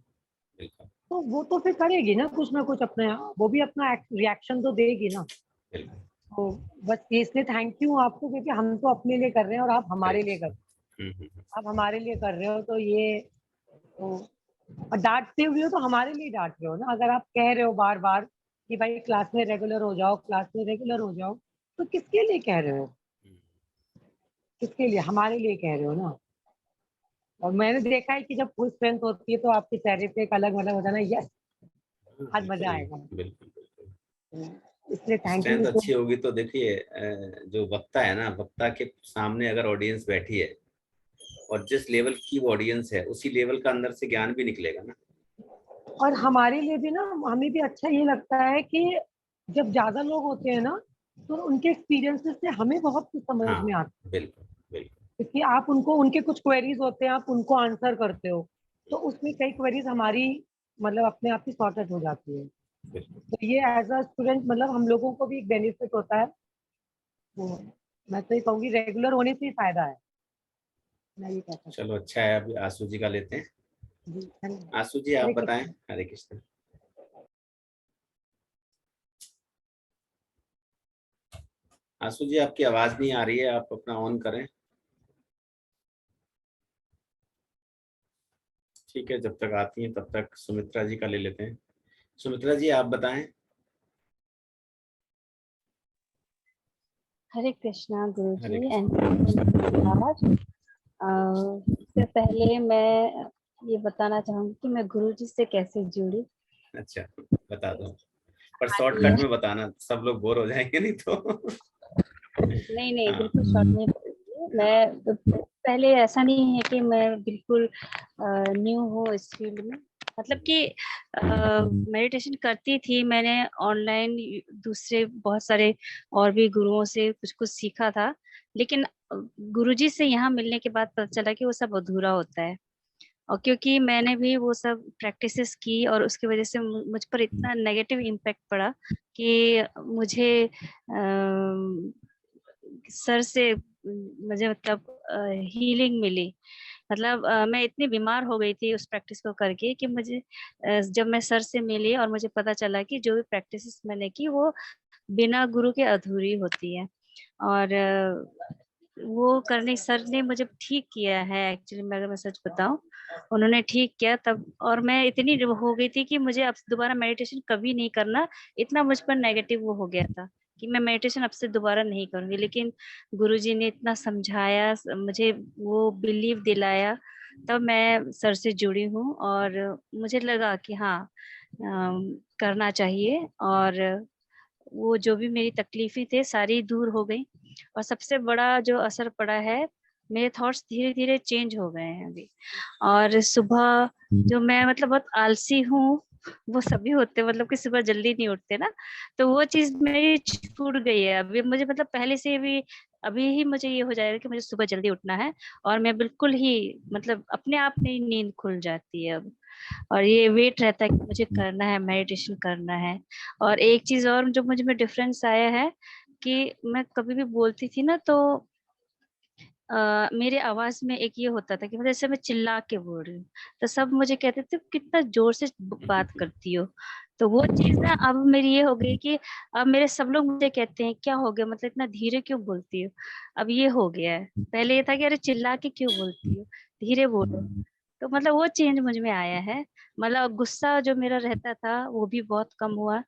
बिल्कुल तो वो तो फिर करेगी ना कुछ अपने, वो भी अपना रिएक्शन तो देगी ना। बिल्कुल तो बस इसलिए थैंक यू आपको, क्योंकि हम तो अपने लिए कर रहे हैं और आप हमारे लिए कर रहे बिल्कुल। हो। आप हमारे लिए कर रहे हो तो ये तो, और डांटते हुए हो तो हमारे लिए डांट रहे हो ना। अगर आप कह रहे हो बार बार कि भाई क्लास में रेगुलर हो जाओ, क्लास में रेगुलर हो जाओ, तो किसके लिए कह रहे हो? किसके लिए? हमारे लिए कह रहे हो ना। और मैंने देखा है कि जब फुल स्ट्रेंथ होती है तो आपके चेहरे पे एक अलग मतलब होता है ना, यस आज मजा आएगा। बिल्कुल बिल्कुल। इसलिए थैंक स्ट्रेंथ यू सो। अच्छी होगी तो देखिए, जो वक्ता है ना, वक्ता के सामने अगर ऑडियंस बैठी है और जिस लेवल की ऑडियंस है उसी लेवल का अंदर से ज्ञान भी निकलेगा ना। और हमारे लिए भी ना, हमें भी अच्छा ये लगता है कि जब ज्यादा लोग होते हैं ना तो उनके एक्सपीरियंसेस से हमें बहुत कुछ समझ हाँ में आता बिल्कुल बिल्कुल। है, क्योंकि आप उनको, उनके कुछ क्वेरीज होते हैं, आप उनको आंसर करते हो, तो उसमें कई क्वेरीज हमारी मतलब अपने आप ही सॉर्ट आउट हो जाती है। बिल्कुल। तो ये एज अ स्टूडेंट मतलब हम लोगों को भी एक बेनिफिट होता है। तो मैं तो ये कहूँगी रेगुलर होने से ही फायदा है, मैं ये कहता हूँ। चलो अच्छा है, अभी आशु जी का लेते हैं। जी धन्यवाद। आशु जी आप हरे बताएं। कृष्ण। हरे कृष्ण। आशु जी आपकी आवाज नहीं आ रही है, आप अपना ऑन करें। ठीक है, जब तक आती हैं तब तक सुमित्रा जी का ले लेते हैं। सुमित्रा जी आप बताएं। हरे कृष्णा गुरु हरे जी एंड कृष्ण। इससे पहले मैं ये बताना चाहूंगी कि मैं गुरु जी से कैसे जुड़ी। अच्छा, बता दो, पर ये शॉर्टकट में बताना, सब लोग बोर हो जाएंगे नहीं तो। नहीं हाँ। बिल्कुल शॉर्ट नहीं बोलूंगी मैं। पहले ऐसा नहीं है कि मैं बिल्कुल न्यू हूँ इस फील्ड में, मतलब कि मेडिटेशन करती थी मैंने ऑनलाइन, दूसरे बहुत सारे और भी गुरुओं से कुछ कुछ सीखा था, लेकिन गुरुजी से यहाँ मिलने के बाद पता चला कि वो सब अधूरा होता है। और क्योंकि मैंने भी वो सब प्रैक्टिसेस की और उसकी वजह से मुझ पर इतना नेगेटिव इम्पैक्ट पड़ा कि मुझे सर से मुझे मतलब हीलिंग मिली। मतलब मैं इतनी बीमार हो गई थी उस प्रैक्टिस को करके कि मुझे जब मैं सर से मिली और मुझे पता चला कि जो भी प्रैक्टिसेस मैंने की वो बिना गुरु के अधूरी होती है। और वो करने सर ने मुझे ठीक किया है एक्चुअली, मैं अगर मैं सच बताऊं, उन्होंने ठीक किया तब। और मैं इतनी हो गई थी कि मुझे अब दोबारा मेडिटेशन कभी नहीं करना, इतना मुझ पर नेगेटिव वो हो गया था कि मैं मेडिटेशन अब से दोबारा नहीं करूंगी। लेकिन गुरुजी ने इतना समझाया, मुझे वो बिलीव दिलाया, तब मैं सर से जुड़ी हूँ और मुझे लगा कि हाँ करना चाहिए। और वो जो भी मेरी तकलीफें थे सारी दूर हो गई। और सबसे बड़ा जो असर पड़ा है, मेरे थॉट्स धीरे धीरे चेंज हो गए हैं अभी। और सुबह जो मैं मतलब बहुत आलसी हूँ, वो सभी होते हैं, मतलब कि सुबह जल्दी नहीं उठते ना, तो वो चीज मेरी छूट गई है अभी मुझे। मतलब पहले से भी अभी ही मुझे ये हो जाएगा कि मुझे सुबह जल्दी उठना है, और मैं बिल्कुल ही मतलब अपने आप में ही नींद खुल जाती है अब। और ये वेट रहता है कि मुझे करना है, मेडिटेशन करना है। और एक चीज और जो मुझे में डिफरेंस आया है कि मैं कभी भी बोलती थी ना तो मेरे आवाज में एक ये होता था कि मतलब जैसे मैं चिल्ला के बोल रही हूँ, तो सब मुझे कहते थे कितना जोर से बात करती हो। तो वो चीज ना अब मेरी ये हो गई कि अब मेरे सब लोग मुझे कहते हैं क्या हो गया, मतलब इतना धीरे क्यों बोलती हो। अब ये हो गया है, पहले ये था कि अरे चिल्ला के क्यों बोलती हो, धीरे बोलो। तो मतलब वो चेंज मुझ में आया है। मतलब गुस्सा जो मेरा रहता था वो भी बहुत कम हुआ,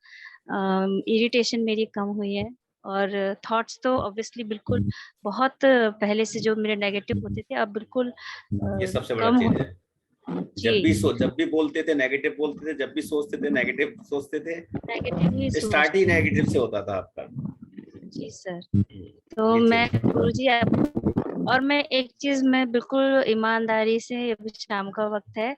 इरिटेशन मेरी कम हुई है। और थॉट्स तो ऑब्वियसली बिल्कुल बहुत पहले से जो मेरे नेगेटिव होते थे अब बिल्कुल ये सबसे बड़ा कम हो। चेंज है। जी जब भी बोलते थे नेगेटिव बोलते थे, जब भी सोचते थे नेगेटिव सोचते थे, नेगेटिव ही स्टार्ट ही सोचती नेगेटिव से होता था आपका। जी सर। तो मैं गुरुजी और मैं एक चीज मैं बिल्कुल ईमानदारी से, अभी शाम का वक्त है,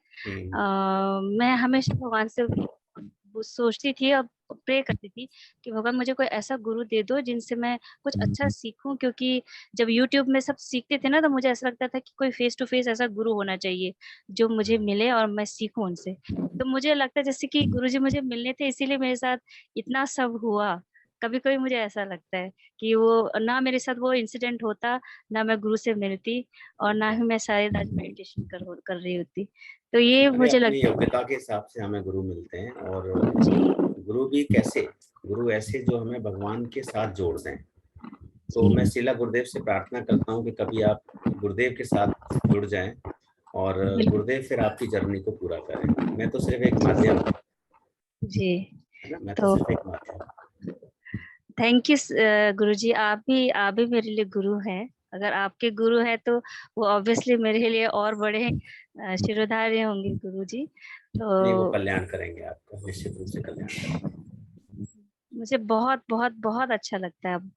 मैं हमेशा भगवान से वो सोचती थी और प्रे करती थी कि भगवान मुझे कोई ऐसा गुरु दे दो जिनसे मैं कुछ अच्छा सीखूं, क्योंकि जब YouTube में सब सीखते थे ना तो मुझे ऐसा लगता था कि कोई फेस टू फेस ऐसा गुरु होना चाहिए जो मुझे मिले और मैं सीखूं उनसे। तो मुझे लगता है जैसे कि गुरुजी मुझे मिलने थे इसीलिए मेरे साथ इतना सब हुआ। कभी कभी मुझे ऐसा लगता है कि वो ना मेरे साथ वो इंसिडेंट होता, ना मैं गुरु से मिलती, और ना ही मैं शायद आज मेडिटेशन कर रही होती। तो ये मुझे अपनी लगता है योग्यता के हिसाब से हमें गुरु मिलते हैं, और गुरु भी कैसे, गुरु ऐसे जो हमें भगवान के साथ जोड़ दें। तो मैं शिला गुरुदेव से प्रार्थना करता हूँ कि कभी आप गुरुदेव के साथ जुड़ जाएं और गुरुदेव फिर आपकी जर्नी को पूरा करें। मैं तो सिर्फ एक माध्यम जी, है ना, मैं तो सिर्फ एक माध्यम। थैंक यू गुरुजी, आप भी मेरे लिए गुरु हैं। अगर आपके गुरु है तो वो ऑब्वियसली मेरे लिए और बड़े शिरोधार्य होंगे गुरुजी। नहीं, वो तो कल्याण करेंगे आपका, निश्चित रूप से कल्याण करेंगे। मुझे बहुत बहुत बहुत अच्छा लगता है। अब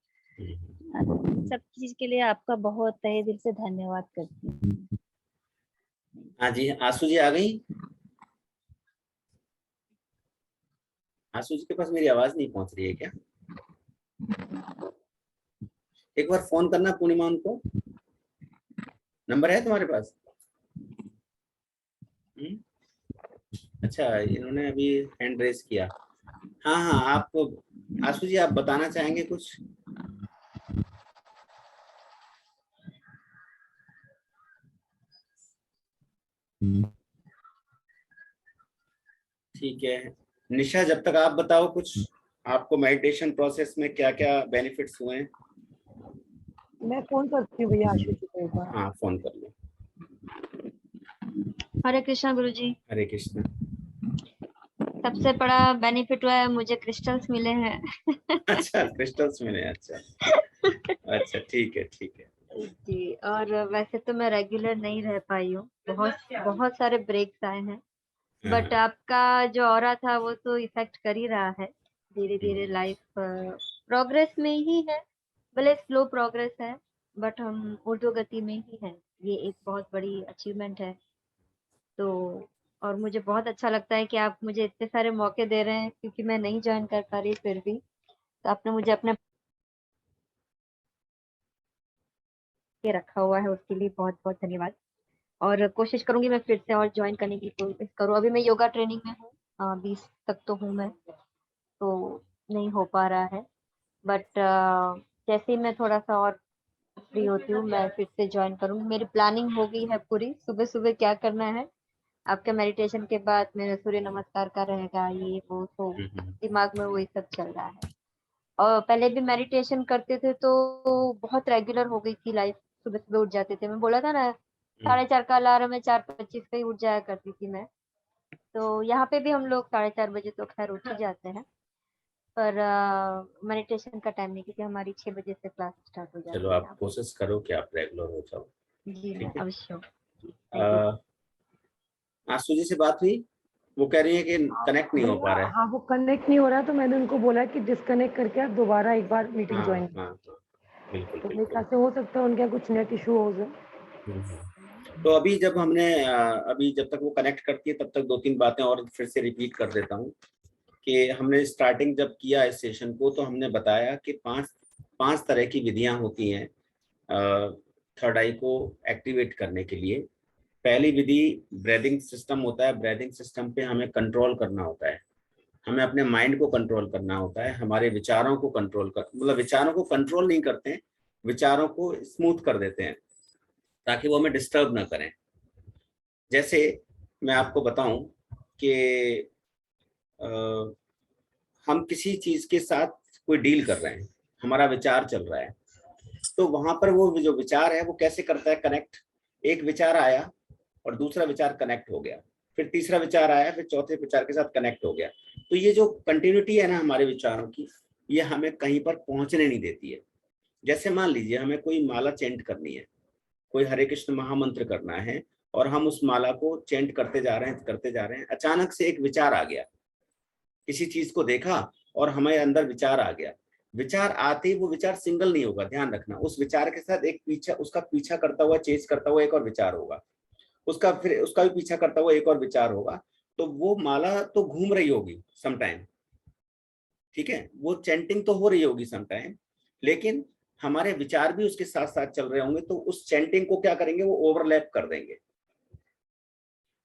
सब चीज के लिए आपका बहुत तहे दिल से धन्यवाद करती हूँ। हाँ जी, आशु जी आ गई। आशु जी के पास मेरी आवाज नहीं पहुंच रही है क्या? एक बार फोन करना पूर्णिमा, उनको नंबर है तुम्हारे पास? अच्छा, इन्होंने अभी हैंड रेज किया। हाँ हाँ, आपको आशु जी आप बताना चाहेंगे कुछ? ठीक है निशा, जब तक आप बताओ कुछ, आपको मेडिटेशन प्रोसेस में क्या क्या बेनिफिट्स हुए हैं? मैं फोन करती हूँ भैया आशु जी को एक बार। हाँ फोन कर लो। हरे कृष्णा गुरुजी। हरे कृष्णा। सबसे बड़ा बेनिफिट हुआ है, मुझे क्रिस्टल्स मिले हैं। अच्छा, क्रिस्टल्स मिले, अच्छा अच्छा, ठीक है ठीक है। जी, और वैसे तो मैं रेगुलर नहीं रह पाई हूँ, बहुत बहुत सारे ब्रेक्स आए हैं, बट आपका जो ऑरा था वो तो इफेक्ट कर ही रहा है। धीरे धीरे लाइफ प्रोग्रेस में ही है, भले स्लो प्रोग्रेस है, बट हम ऊर्ध्व गति में ही है। ये एक बहुत बड़ी अचीवमेंट है। तो और मुझे बहुत अच्छा लगता है कि आप मुझे इतने सारे मौके दे रहे हैं, क्योंकि मैं नहीं ज्वाइन कर पा रही फिर भी, तो आपने मुझे अपने के रखा हुआ है, उसके लिए बहुत बहुत धन्यवाद। और कोशिश करूंगी मैं फिर से और ज्वाइन करने की कोशिश करूँ। अभी मैं योगा ट्रेनिंग में हूँ, 20 तक तो हूँ मैं, तो नहीं हो पा रहा है, बट जैसे ही मैं थोड़ा सा और फ्री होती हूँ मैं फिर से ज्वाइन करूंगी। मेरी प्लानिंग हो गई है पूरी, सुबह सुबह क्या करना है। आपके मेडिटेशन के बाद मेरा सूर्य नमस्कार का रहेगा, ये वो, तो दिमाग में वही सब चल रहा है। और पहले भी मेडिटेशन करते थे तो बहुत रेगुलर हो गई थी लाइफ, सुबह सुबह उठ जाते थे। मैं बोला था ना 4:30 का अलार्म है, 4:25 पे ही उठ जाया करती थी मैं। तो यहाँ पे भी हम लोग 4:30 बजे तो खैर उठ ही जाते हैं, पर मेडिटेशन का टाइम नहीं, क्योंकि हमारी 6 बजे से क्लास स्टार्ट हो चलो जाती है आप यहाँ पे। कोशिश करो कि आप रेगुलर हो जाओ। जी मैं अवश्य। आशु जी से बात हुई? वो कह रही है कि कनेक्ट नहीं हो पा रहा है। हाँ, वो कनेक्ट नहीं हो रहा है, तो मैंने उनको बोला कि डिस्कनेक्ट करके आप दोबारा एक बार मीटिंग ज्वाइन हाँ हाँ, बिल्कुल तो मेरे बिल्कुल। ख्याल से हो सकता है उनके कुछ नेट इशू हो जाए। तो अभी जब हमने अभी जब तक वो कनेक्ट करती है तब तक 2-3 बातें और फिर से रिपीट कर देता हूँ कि हमने स्टार्टिंग जब किया इस सेशन को तो हमने बताया कि पांच तरह की विधियां होती हैं थर्ड आई को एक्टिवेट करने के लिए। पहली विधि ब्रीदिंग सिस्टम होता है। ब्रीदिंग सिस्टम पे हमें कंट्रोल करना होता है, हमें अपने माइंड को कंट्रोल करना होता है, हमारे विचारों को कंट्रोल कर, मतलब विचारों को कंट्रोल नहीं करते हैं, विचारों को स्मूथ कर देते हैं ताकि वो हमें डिस्टर्ब ना करें। जैसे मैं आपको बताऊं कि हम किसी चीज के साथ कोई डील कर रहे हैं, हमारा विचार चल रहा है, तो वहां पर वो जो विचार है वो कैसे करता है कनेक्ट। एक विचार आया और दूसरा विचार कनेक्ट हो गया, फिर तीसरा विचार आया, फिर चौथे विचार के साथ कनेक्ट हो गया। तो ये जो कंटिन्यूटी है ना हमारे विचारों की, ये हमें कहीं पर पहुंचने नहीं देती है। जैसे मान लीजिए हमें कोई माला चेंट करनी है, कोई हरे कृष्ण महामंत्र करना है, और हम उस माला को चेंट करते जा रहे हैं, अचानक से एक विचार आ गया, किसी चीज को देखा और हमारे अंदर विचार आ गया, विचार आते ही वो विचार सिंगल नहीं होगा, ध्यान रखना। उस विचार के साथ एक पीछा, उसका पीछा करता हुआ, चेज करता हुआ एक और विचार होगा, उसका फिर उसका भी पीछा करता हुआ एक और विचार होगा। तो वो माला तो घूम रही होगी समटाइम, ठीक है, वो चैंटिंग तो हो रही होगी समटाइम, लेकिन हमारे विचार भी उसके साथ साथ चल रहे होंगे। तो उस चैंटिंग को क्या करेंगे, वो ओवरलैप कर देंगे।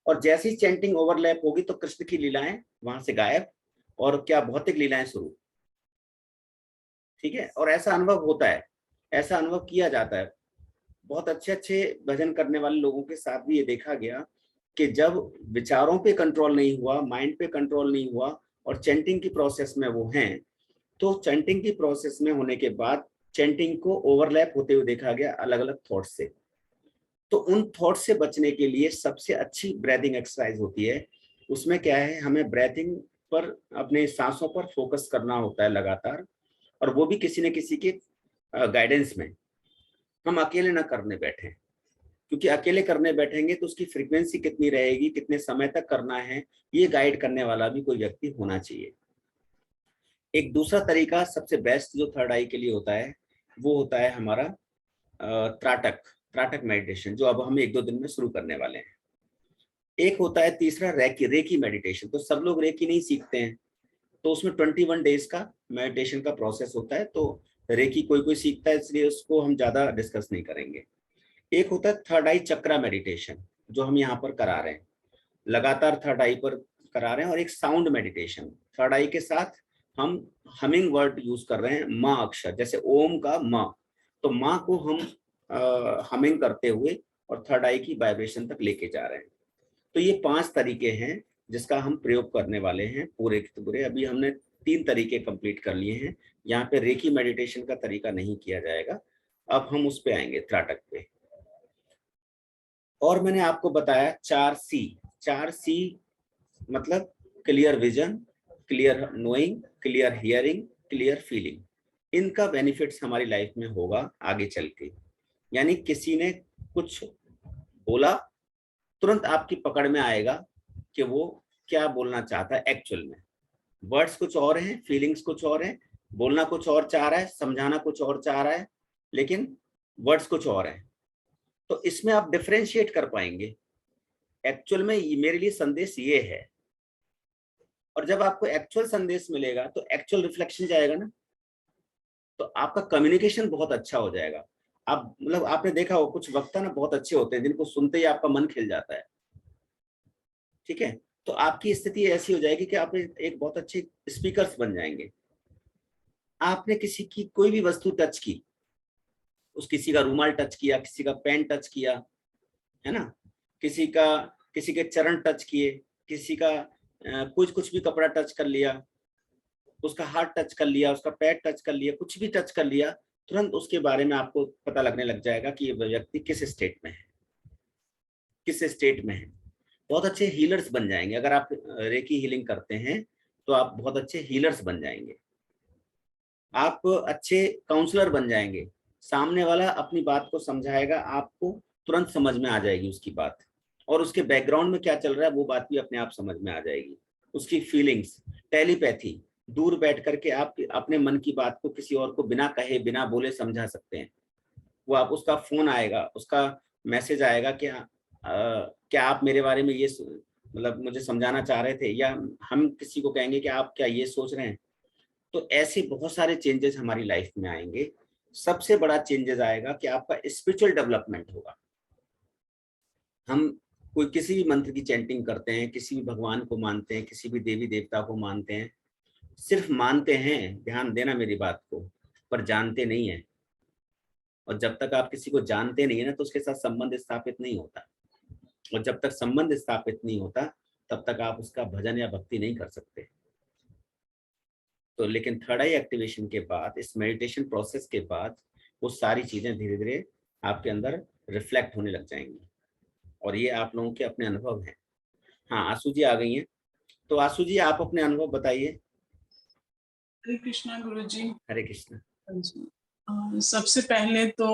और जैसी चैंटिंग ओवरलैप होगी तो कृष्ण की लीलाएं वहां से गायब, और क्या भौतिक लीलाएं शुरू। ठीक है, और ऐसा अनुभव होता है, ऐसा अनुभव किया जाता है। बहुत अच्छे अच्छे भजन करने वाले लोगों के साथ भी ये देखा गया कि जब विचारों पे कंट्रोल नहीं हुआ, माइंड पे कंट्रोल नहीं हुआ, और चैंटिंग की प्रोसेस में वो हैं, तो चैंटिंग की प्रोसेस में होने के बाद चैंटिंग को ओवरलैप होते हुए देखा गया अलग अलग थॉट से। तो उन थॉट से बचने के लिए सबसे अच्छी ब्रीथिंग एक्सरसाइज होती है। उसमें क्या है, हमें ब्रीथिंग पर, अपने सांसों पर फोकस करना होता है लगातार, और वो भी किसी न किसी के गाइडेंस में। हम अकेले ना करने बैठे, क्योंकि अकेले करने बैठेंगे तो उसकी फ्रीक्वेंसी कितनी रहेगी, कितने समय तक करना है, ये गाइड करने वाला भी कोई व्यक्ति होना चाहिए। एक दूसरा तरीका सबसे बेस्ट जो थर्ड आई के लिए होता है, वो होता है हमारा त्राटक मेडिटेशन, जो अब हम 1-2 दिन में शुरू करने वाले हैं। एक होता है तीसरा रेकी मेडिटेशन। तो सब लोग रेकी नहीं सीखते हैं, तो उसमें 21 डेज का मेडिटेशन का प्रोसेस होता है। तो रेकी कोई कोई सीखता है, इसलिए उसको हम ज्यादा डिस्कस नहीं करेंगे। एक होता है थर्ड आई चक्रा मेडिटेशन, जो हम यहाँ पर करा रहे हैं, लगातार थर्ड आई पर करा रहे हैं। और एक साउंड मेडिटेशन, थर्ड आई के साथ हम हमिंग वर्ड यूज कर रहे हैं, माँ अक्षर, जैसे ओम का माँ, तो माँ को हम हमिंग करते हुए और थर्ड आई की वाइब्रेशन तक लेके जा रहे हैं। तो ये 5 तरीके हैं जिसका हम प्रयोग करने वाले हैं पूरे के पूरे। अभी हमने 3 तरीके कंप्लीट कर लिए हैं। यहाँ पे रेकी मेडिटेशन का तरीका नहीं किया जाएगा, अब हम उस पे आएंगे, त्राटक पे। और मैंने आपको बताया 4C मतलब clear vision, clear knowing, clear hearing, clear feeling. इनका बेनिफिट्स हमारी लाइफ में होगा आगे चल के। यानी किसी ने कुछ बोला, तुरंत आपकी पकड़ में आएगा कि वो क्या बोलना चाहता है एक्चुअल में। वर्ड्स कुछ और हैं, फीलिंग्स कुछ और हैं, बोलना कुछ और चाह रहा है, समझाना कुछ और चाह रहा है, लेकिन वर्ड्स कुछ और हैं। तो इसमें आप डिफरेंशिएट कर पाएंगे एक्चुअल में मेरे लिए संदेश ये है। और जब आपको एक्चुअल संदेश मिलेगा तो एक्चुअल रिफ्लेक्शन जाएगा ना, तो आपका कम्युनिकेशन बहुत अच्छा हो जाएगा। आप मतलब आपने देखा हो कुछ वक्ता ना बहुत अच्छे होते हैं, जिनको सुनते ही आपका मन खिल जाता है। ठीक है, तो आपकी स्थिति ऐसी हो जाएगी कि आप एक बहुत अच्छे स्पीकर्स बन जाएंगे। आपने किसी की कोई भी वस्तु टच की, उस किसी का रूमाल टच किया, किसी का पेन टच किया, है ना, किसी के चरण टच किए, किसी का कुछ भी कपड़ा टच कर लिया, उसका हाथ टच कर लिया, उसका पैर टच कर लिया, कुछ भी टच कर लिया, तुरंत उसके बारे में आपको पता लगने लग जाएगा कि ये व्यक्ति किस स्टेट में है, किस स्टेट में है। बहुत अच्छे हीलर्स बन जाएंगे। अगर आप रेकी हीलिंग करते हैं तो आप बहुत अच्छे हीलर्स बन जाएंगे। आप अच्छे काउंसलर बन जाएंगे। सामने वाला अपनी बात को समझाएगा, आपको तुरंत समझ में आ जाएगी उसकी बात, और उसके बैकग्राउंड में क्या चल रहा है वो बात भी अपने आप समझ में आ जाएगी। उसकी फीलिंग्स, टेलीपैथी, दूर बैठ करके आप अपने मन की बात को किसी और को बिना कहे बिना बोले समझा सकते हैं। वो आप, उसका फोन आएगा, उसका मैसेज आएगा, क्या आप मेरे बारे में ये मतलब मुझे समझाना चाह रहे थे, या हम किसी को कहेंगे कि आप क्या ये सोच रहे हैं। तो ऐसे बहुत सारे चेंजेस हमारी लाइफ में आएंगे। सबसे बड़ा चेंजेस आएगा कि आपका स्पिरिचुअल डेवलपमेंट होगा। हम कोई किसी भी मंत्र की चैंटिंग करते हैं, किसी भी भगवान को मानते हैं, किसी भी देवी देवता को मानते हैं, सिर्फ मानते हैं, ध्यान देना मेरी बात को, पर जानते नहीं है। और जब तक आप किसी को जानते नहीं है ना, तो उसके साथ संबंध स्थापित नहीं होता। और जब तक संबंध स्थापित नहीं होता तब तक आप उसका भजन या भक्ति नहीं कर सकते। तो लेकिन थर्ड आई एक्टिवेशन के बाद, इस मेडिटेशन प्रोसेस के बाद, वो सारी चीजें धीरे धीरे आपके अंदर रिफ्लेक्ट होने लग जाएंगी। और ये आप लोगों के अपने अनुभव हैं। हाँ, आशु जी आ गई हैं, तो आशु जी आप अपने अनुभव बताइए। हरे कृष्णा गुरु जी। हरे कृष्णा। सबसे पहले तो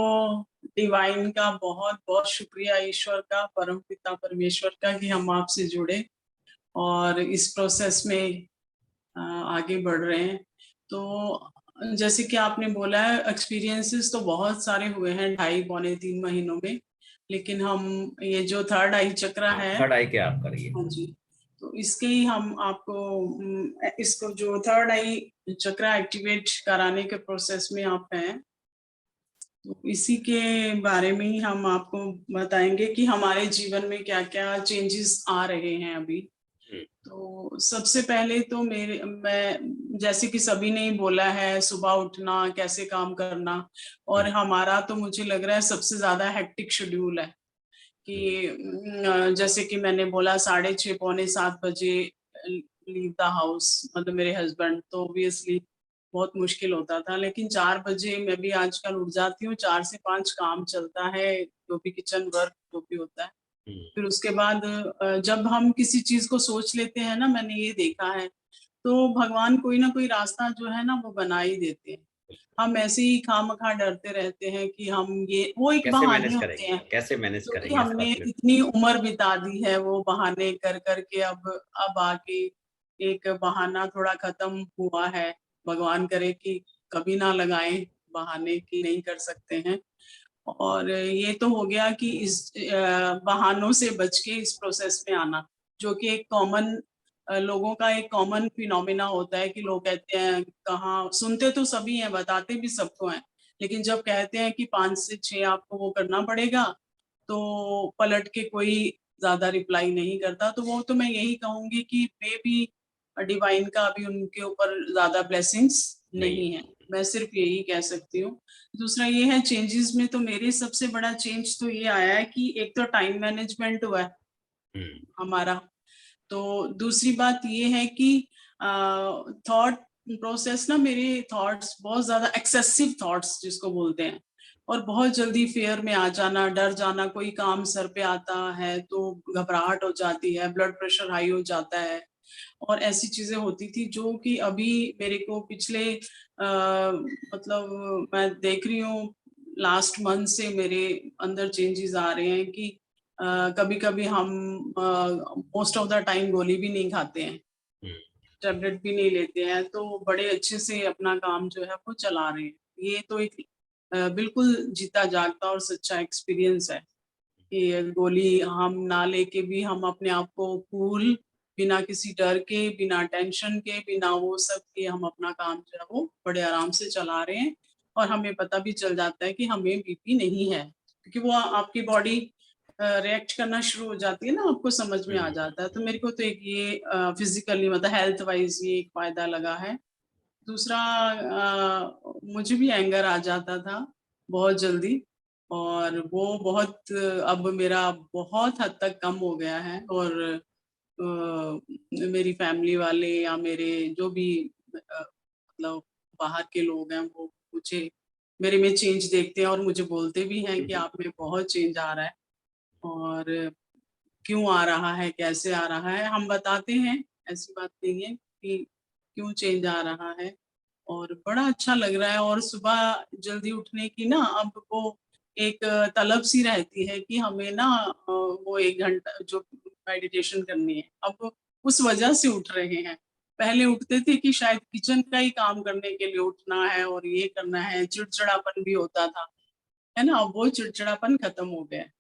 डिवाइन का बहुत बहुत शुक्रिया, ईश्वर का, परम पिता परमेश्वर का, कि हम आपसे जुड़े और इस प्रोसेस में आगे बढ़ रहे हैं। तो जैसे कि आपने बोला है, एक्सपीरियंसेस तो बहुत सारे हुए हैं 2.5 पौने 3 महीनों में, लेकिन हम ये जो थर्ड आई चक्र है, थर्ड आई के आप करिए। हाँ जी, तो इसके ही हम आपको इसको जो थर्ड आई चक्र एक्टिवेट कराने के प्रोसेस में आप हैं, तो इसी के बारे में ही हम आपको बताएंगे कि हमारे जीवन में क्या क्या चेंजेस आ रहे हैं अभी। तो सबसे पहले तो मैं जैसे कि सभी ने ही बोला है, सुबह उठना, कैसे काम करना, और हमारा तो मुझे लग रहा है सबसे ज्यादा हेक्टिक शेड्यूल है कि जैसे कि मैंने बोला 6:30 पौने 7 बजे लीव द हाउस, मतलब मेरे हस्बैंड, तो ऑब्वियसली बहुत मुश्किल होता था, लेकिन 4 बजे मैं भी आजकल उठ जाती हूँ। 4 से 5 काम चलता है, जो भी किचन वर्क जो भी होता है। फिर उसके बाद जब हम किसी चीज को सोच लेते हैं ना, मैंने ये देखा है, तो भगवान कोई ना कोई रास्ता जो है ना वो बना ही देते हैं। हम ऐसे ही खामखा डरते रहते हैं कि हम ये, वो एक कैसे बहाने मैनेज होते करेंगे, हैं, कैसे मैनेज क्योंकि करेंगे हमने इसका इतनी उम्र बिता दी है वो बहाने कर करके। अब आके एक बहाना थोड़ा खत्म हुआ है। भगवान करे कि कभी ना लगाएं बहाने, की नहीं कर सकते हैं। और ये तो हो गया कि इस बहानों से बच के इस प्रोसेस में आना, जो कि एक कॉमन लोगों का एक कॉमन फिनोमिना होता है कि लोग कहते हैं, कहाँ सुनते तो सभी हैं, बताते भी सबको हैं, लेकिन जब कहते हैं कि 5 से 6 आपको वो करना पड़ेगा, तो पलट के कोई ज्यादा रिप्लाई नहीं करता। तो वो तो मैं यही कहूंगी कि मे भी डिवाइन का अभी उनके ऊपर ज्यादा ब्लेसिंग्स नहीं है, मैं सिर्फ यही कह सकती हूँ। दूसरा ये है चेंजेस में, तो मेरे सबसे बड़ा चेंज तो ये आया है कि एक तो टाइम मैनेजमेंट हुआ है हमारा। तो दूसरी बात ये है कि थॉट प्रोसेस ना, मेरे थॉट्स बहुत ज्यादा एक्सेसिव थॉट्स जिसको बोलते हैं, और बहुत जल्दी फेयर में आ जाना, डर जाना, कोई काम सर पे आता है तो घबराहट हो जाती है, ब्लड प्रेशर हाई हो जाता है, और ऐसी चीजें होती थी जो कि अभी मेरे को पिछले मतलब मैं देख रही हूँ लास्ट मंथ से मेरे अंदर चेंजेस आ रहे हैं कि कभी कभी हम मोस्ट ऑफ द टाइम गोली भी नहीं खाते हैं, टेबलेट भी नहीं लेते हैं, तो बड़े अच्छे से अपना काम जो है वो चला रहे हैं। ये तो एक बिल्कुल जीता जागता और सच्चा एक्सपीरियंस है कि गोली हम ना लेके भी हम अपने आप को कूल, बिना किसी डर के, बिना टेंशन के, बिना वो सब के हम अपना काम जो है वो बड़े आराम से चला रहे हैं। और हमें पता भी चल जाता है कि हमें बीपी नहीं है, क्योंकि वो आपकी बॉडी रिएक्ट करना शुरू हो जाती है ना, आपको समझ में आ जाता है। तो मेरे को तो एक ये फिजिकली मतलब हेल्थ वाइज ये एक फायदा लगा है। दूसरा मुझे भी एंगर आ जाता था बहुत जल्दी, और वो बहुत अब मेरा बहुत हद तक कम हो गया है। और मेरी फैमिली वाले या मेरे जो भी मतलब बाहर के लोग हैं, वो मुझे मेरे में चेंज देखते हैं और मुझे बोलते भी हैं कि आप में बहुत चेंज आ रहा है, और क्यों आ रहा है, कैसे आ रहा है, हम बताते हैं, ऐसी बात नहीं है कि क्यों चेंज आ रहा है। और बड़ा अच्छा लग रहा है। और सुबह जल्दी उठने की ना अब वो एक तलब सी रहती है कि हमें ना वो 1 घंटा जो मेडिटेशन करनी है, अब उस वजह से उठ रहे हैं। पहले उठते थे कि शायद किचन का ही काम करने के लिए उठना है और ये करना है, चिड़चिड़ापन भी होता था, है ना। अब वो चिड़चिड़ापन खत्म हो गया है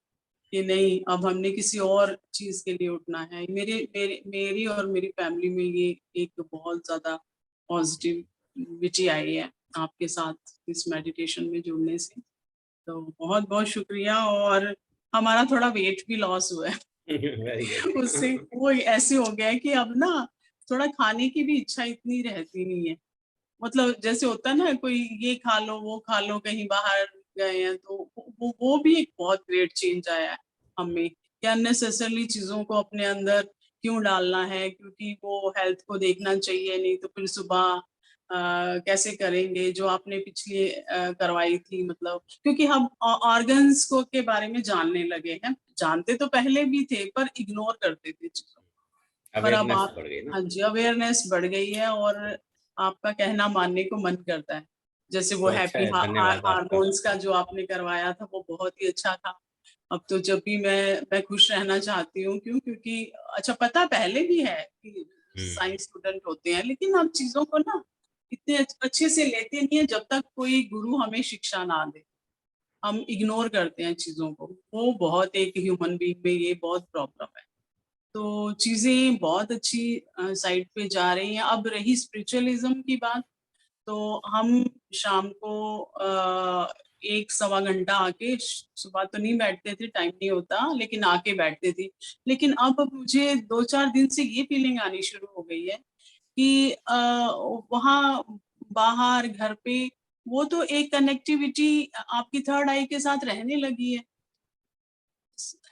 कि नहीं, अब हमने किसी और चीज के लिए उठना है। मेरी और मेरी फैमिली में ये एक बहुत ज्यादा पॉजिटिविटी आई है आपके साथ इस मेडिटेशन में जुड़ने से। तो बहुत बहुत शुक्रिया। और हमारा थोड़ा वेट भी लॉस हुआ है वेरी गुड। उससे वो ऐसे हो गया है कि अब ना थोड़ा खाने की भी इच्छा इतनी रहती नहीं है। मतलब जैसे होता है ना, कोई ये खा लो वो खा लो, कहीं बाहर गए हैं तो वो भी एक बहुत ग्रेट चेंज आया है हमें कि अननेसेसरली चीजों को अपने अंदर क्यों डालना है, क्योंकि वो हेल्थ को देखना चाहिए, नहीं तो फिर सुबह कैसे करेंगे जो आपने पिछली करवाई थी। मतलब क्योंकि हम ऑर्गन्स को के बारे में जानने लगे हैं, जानते तो पहले भी थे पर इग्नोर करते थे चीजों को। पर अब अवेयरनेस आप, बढ़ गई ना। हाँ जी, अवेयरनेस बढ़ गई है और आपका कहना मानने को मन करता है। जैसे वो तो अच्छा हैप्पी है, धन्यवाद आपका। हार्मोन्स का जो आपने करवाया था वो बहुत ही अच्छा था। अब तो जब भी मैं खुश रहना चाहती हूँ, क्योंकि अच्छा पता पहले भी है कि साइंस स्टूडेंट होते हैं, लेकिन अब चीजों को ना इतने अच्छे से लेते नहीं है जब तक कोई गुरु हमें शिक्षा ना दे। हम इग्नोर करते हैं चीजों को, वो बहुत एक ह्यूमन बीइंग में ये बहुत प्रॉब्लम है। तो चीजें बहुत अच्छी साइड पे जा रही हैं। अब रही स्पिरिचुअलिज्म की बात, तो हम शाम को 1-1.25 घंटा आके, सुबह तो नहीं बैठते थे, टाइम नहीं होता, लेकिन आके बैठते थे। लेकिन अब मुझे 2-4 दिन से ये फीलिंग आनी शुरू हो गई है कि वहाँ बाहर घर पे वो तो एक कनेक्टिविटी आपकी थर्ड आई के साथ रहने लगी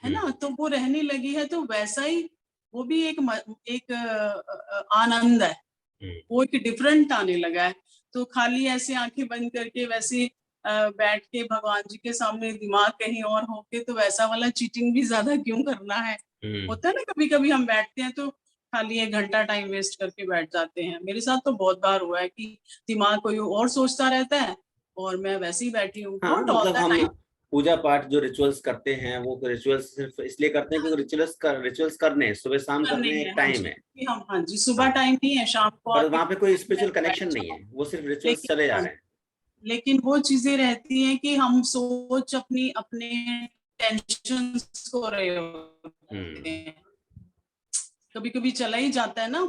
है ना, तो वो रहने लगी है, तो वैसा ही वो भी एक आनंद है, वो एक डिफरेंट आने लगा है। तो खाली ऐसे आंखें बंद करके वैसे बैठ के भगवान जी के सामने दिमाग कहीं और होके, तो वैसा वाला चीटिंग भी ज्यादा क्यों करना है। होता है ना, कभी कभी हम बैठते हैं तो खाली 1 घंटा टाइम वेस्ट करके बैठ जाते हैं। मेरे साथ तो बहुत बार हुआ है कि दिमाग कोई और सोचता रहता है और मैं वैसे ही बैठी हूँ। हाँ, नॉट ऑल मतलब द हम टाइम। पूजा पाठ जो रिचुअल्स करते हैं वो रिचुअल्स सिर्फ इसलिए करते हैं क्योंकि रिचुअल्स करने हैं, सुबह शाम करने करने हैं, हैं, एक हाँ टाइम जी, है। कि हम, हाँ जी, सुबह हाँ, टाइम नहीं है, शाम को पर आके वहां पे कोई स्पिरिचुअल बैठ कनेक्शन नहीं जाओ। है, वो सिर्फ रिचुअल्स लेकिन चले जा हाँ, रहे हैं। लेकिन वो चीजें रहती हैं कि हम सोच अपनी अपने टेंशन को रहे होते हैं। कभी कभी चला ही जाता है ना।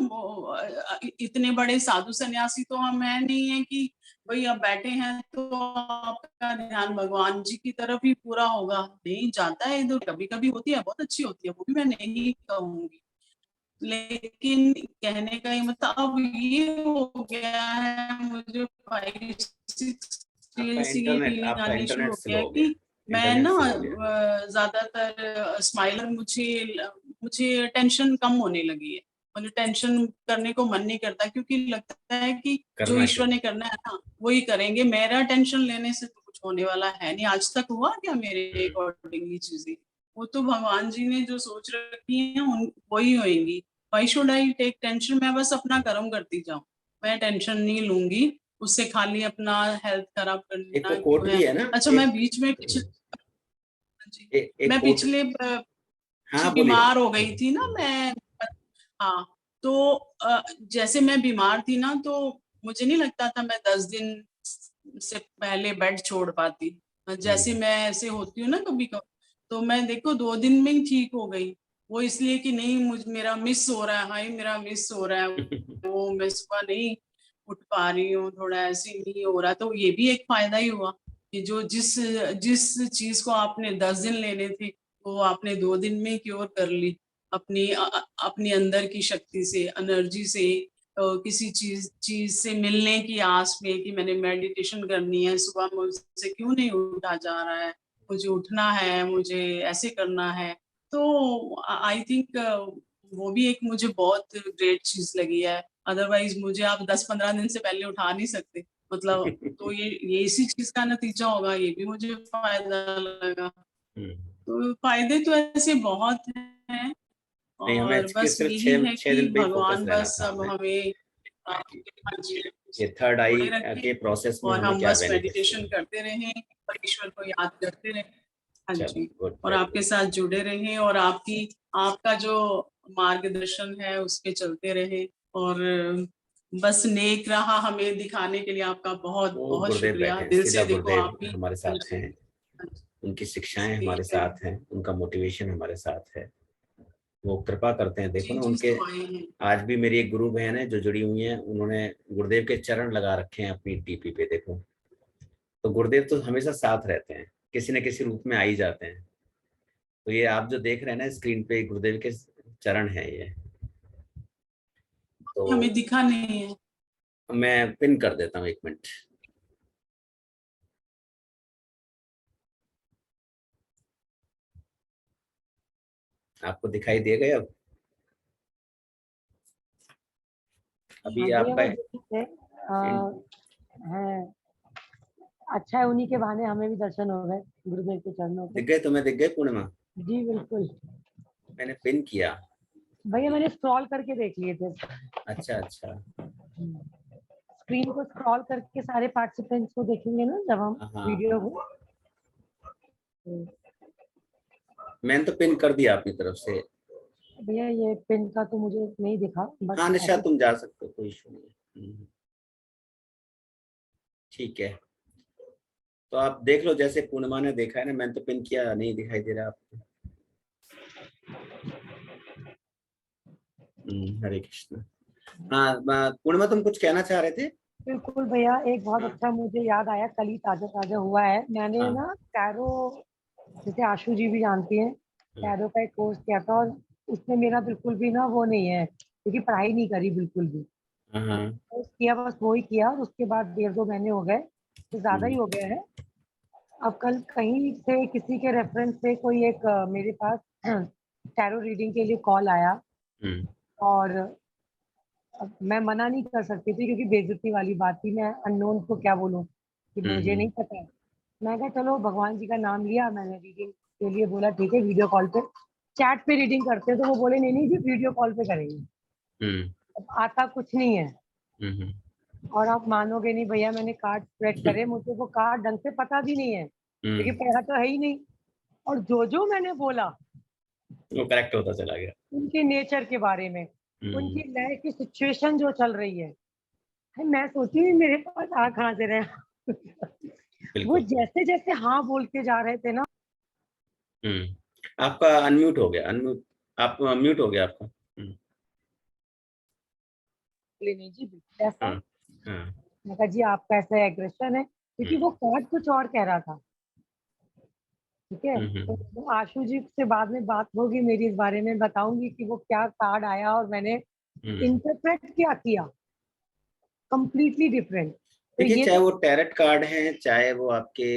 इतने बड़े साधु सन्यासी तो हम है नहीं है कि भाई अब बैठे हैं तो आपका ध्यान भगवान जी की तरफ ही पूरा होगा, नहीं जाता है इधर। कभी कभी होती है, बहुत अच्छी होती है, वो भी मैं नहीं कहूंगी, लेकिन कहने का ही मतलब अब ये हो गया है, मुझे 5-6 आपका से ये इंटरनेट फीलिंग आपका आनी शुरू इंटरनेट हो स्लो गया है हो गया, कि मैं इंटरनेट ना स्लो हो गया। ज्यादातर स्माइलर, मुझे टेंशन कम होने लगी है। मुझे टेंशन करने को मन नहीं करता, क्योंकि लगता है कि जो करना ईश्वर क्यों ने करना है ना वही करेंगे, मेरा टेंशन लेने से तो कुछ होने वाला है नहीं। आज तक हुआ क्या मेरे अकॉर्डिंगली चीजें? वो तो भगवान जी ने जो सोच रखी है वही होएंगी। Why should I take tension? मैं बस अपना कर्म करती जाऊं, मैं टेंशन नहीं लूंगी उससे, खाली अपना हेल्थ खराब एक वो करना कोट क्यों भी है। है ना, अच्छा, मैं बीच में जी, एक मैं कोट। पिछले हाँ, बोलिए। बीमार हो गई थी ना मैं। हाँ, तो जैसे मैं बीमार थी ना, तो मुझे नहीं लगता था मैं 10 दिन से पहले बेड छोड़ पाती। जैसे मैं ऐसे होती हूँ ना कभी कभी, तो मैं देखो 2 दिन में ही ठीक हो गई। वो इसलिए कि नहीं, मेरा मिस हो रहा है, हाय मेरा मिस हो रहा है, वो मैं सुबह नहीं उठ पा रही हूँ, थोड़ा ऐसे नहीं हो रहा। तो ये भी एक फायदा ही हुआ कि जो जिस जिस चीज को आपने 10 दिन लेने थे, वो आपने 2 दिन में क्योर कर ली, अपनी अंदर की शक्ति से, एनर्जी से, किसी चीज से मिलने की आस में कि मैंने मेडिटेशन करनी है, सुबह मुझसे क्यों नहीं उठा जा रहा है, मुझे उठना है, मुझे ऐसे करना है। तो आई थिंक वो भी एक मुझे बहुत ग्रेट चीज लगी है। अदरवाइज मुझे आप 10-15 दिन से पहले उठा नहीं सकते, मतलब। तो ये इसी चीज का नतीजा होगा, ये भी मुझे फायदा लगा। तो फायदे तो ऐसे बहुत हैं, नहीं, हमें और बस सिर्फ यही छह है छह कि दिन पे ही फोकस भगवान रहना बस था अब हमें। हमें हाँ जी, ये थर्ड आई जोड़े रखें, के प्रोसेस में और हमें हम क्या बस बेनिफिट्स मेडिटेशन हुए। करते रहें और ईश्वर को याद करते रहें। हाँ चलो, जी, गुड, और वेरी आपके गुड। साथ जुड़े रहें, और आपका जो मार्गदर्शन है उस पे चलते रहें। और बस नेक राह हमें दिखाने के लिए आपका बहुत वो बहुत गुरुदेव शुक्रिया, बैठे हैं, दिल सीधा से। देखो आप गुरुदेव भी, हमारे हाँ साथ जी, हैं। हाँ जी, उनकी शिक्षाएं हमारे ठीक है, साथ हैं, उनका मोटिवेशन हमारे साथ है। वो कृपा करते हैं, देखो जी ना जी, उनके। सब आए हैं। आज भी मेरी एक गुरु बहन है जो जुड़ी हुई है, उन्होंने गुरुदेव के चरण लगा रखे हैं अपनी डीपी पे, देखो। तो गुरुदेव तो हमेशा साथ रहते हैं, किसी न किसी रूप में आ ही जाते हैं। तो ये आप जो देख रहे हैं ना स्क्रीन पे, गुरुदेव के चरण है ये। तो हमें दिखा नहीं है। मैं पिन कर देता हूँ, 1 मिनट। आपको दिखाई देगा अब? हाँ अभी भैया, आपका वो दिख है। हैं। अच्छा है, उन्हीं के बहाने हमें भी दर्शन हो गए गुरुदेव के चरणों के। दिख गए तुम्हें? दिख गए पूर्णिमा? जी बिल्कुल मैंने पिन किया। भैया, मैंने स्क्रॉल करके देख लिए थे। अच्छा अच्छा। स्क्रीन को स्क्रॉल करके सारे पार्टिसिपेंट्स को देखेंगे ना जब हम हाँ, वीडियो को। मैंने तो पिन कर दिया अपनी तरफ से। भैया ये पिन का तो मुझे नहीं दिखा, बट हाँ निशा, ऐसे तुम जा सकते हो, कोई इशू नहीं है। ठीक है, तो आप देख लो जैसे पूर्णिमा ने देखा है ना, मैंने तो पिन किया नहीं दिखाई दे रहा आपको। हरे कृष्ण। हाँ पूर्णिमा तुम कुछ कहना चाह रहे थे? बिल्कुल भैया, एक बहुत हाँ। अच्छा मुझे याद आया, कल ही ताजा ताजा हुआ है। मैंने हाँ। ना टैरो, जैसे आशु जी भी जानती हैं, टैरो का एक कोर्स किया था, और उसमें मेरा बिल्कुल भी ना वो नहीं है, क्योंकि पढ़ाई नहीं करी बिल्कुल भी। हाँ। कोर्स किया, बस वो ही किया, और उसके बाद 1.5-2 महीने हो गए, तो ज्यादा ही हो गया है। अब कल कहीं से किसी के रेफरेंस से कोई एक मेरे पास टैरो रीडिंग के लिए कॉल आया, और अब मैं मना नहीं कर सकती थी, क्योंकि बेइज्जती वाली बात थी। मैं अननोन को क्या बोलूं कि मुझे नहीं पता है। मैं कहा चलो, भगवान जी का नाम लिया, मैंने रीडिंग के लिए बोला ठीक है, वीडियो कॉल पे, चैट पे रीडिंग करते हैं। तो वो बोले नहीं नहीं जी, वीडियो कॉल पे करेंगे। अब आता कुछ नहीं है, और आप मानोगे नहीं भैया, मैंने कार्ड स्प्रेड करे, मुझे वो कार्ड ढंग से पता भी नहीं है, क्योंकि पढ़ा तो है ही नहीं। और जो मैंने बोला वो करेक्ट होता चला गया। उनके नेचर के बारे में, उनकी लाइफ की सिचुएशन जो चल रही है, मैं सोची मेरे पास आ कहाँ से रहे। वो बिल्कुल। जैसे जैसे हाँ बोलते जा रहे थे ना, आपका अनम्यूट हो गया, अनम्यूट, आप म्यूट हो गया आपका। बोले नहीं जी बिल्कुल ऐसा। हाँ। हाँ। मैं कहा जी आपका ऐसा एग्रेशन है, क्योंकि वो कार्ड कुछ और कह रहा था। ठीक है, तो आशु जी से बाद में बात होगी मेरी, इस बारे में बताऊंगी कि वो क्या कार्ड आया और मैंने इंटरप्रेट क्या किया, कंप्लीटली डिफरेंट। तो देखिए, ये चाहे तो वो टैरेट कार्ड हैं, चाहे वो आपके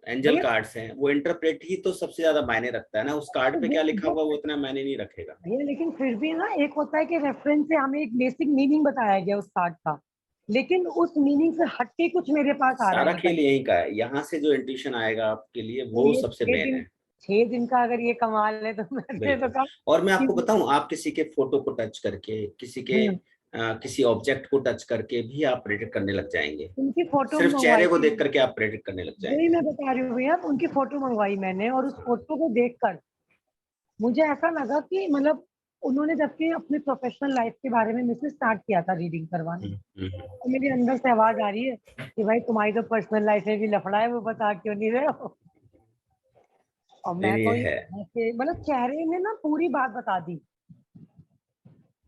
एंजल भैया, कार्ड्स हैं, वो इंटरप्रेट ही तो सबसे ज्यादा मायने रखता है ना। उस कार्ड पे क्या लिखा हुआ वो इतना मायने नहीं रखेगा भैया, लेकिन फिर भी ना, एक होता है कि रेफरेंस से हमें एक बेसिक मीनिंग बताया गया उस कार्ड का, लेकिन उस मीनिंग से हटके कुछ मेरे पास आ रहा सारा है खेल बताइए। यही का है। यहाँ से जो इंट्यूशन आएगा आपके लिए तो वो ये सबसे छह मेन दिन है। 6 दिन का अगर ये कमाल है, तो मैंने तो बिल्कुल। कहा और मैं आपको कि बताऊं, आप किसी के फोटो को टच करके, किसी के किसी ऑब्जेक्ट को टच करके भी आप प्रेडिक्ट करने लग जाएंगे। उनकी फोटो सिर्फ चेहरे मंगवाई को थी, देख करके आप प्रेडिक्ट करने लग वही जाएंगे। मैं बता रही हूँ भैया। उनकी फोटो मंगवाई मैंने, और उस फोटो को देखकर मुझे ऐसा लगा कि मतलब उन्होंने जबकि अपनी प्रोफेशनल लाइफ के बारे में मुझसे स्टार्ट किया था रीडिंग करवाना, तो मेरी अंदर से आवाज आ रही है कि भाई तुम्हारी तो पर्सनल लाइफ में भी लफड़ा है, वो बता क्यों नहीं रहे हो। और मैं नहीं, तो ये है। मतलब चेहरे में ना पूरी बात बता दी।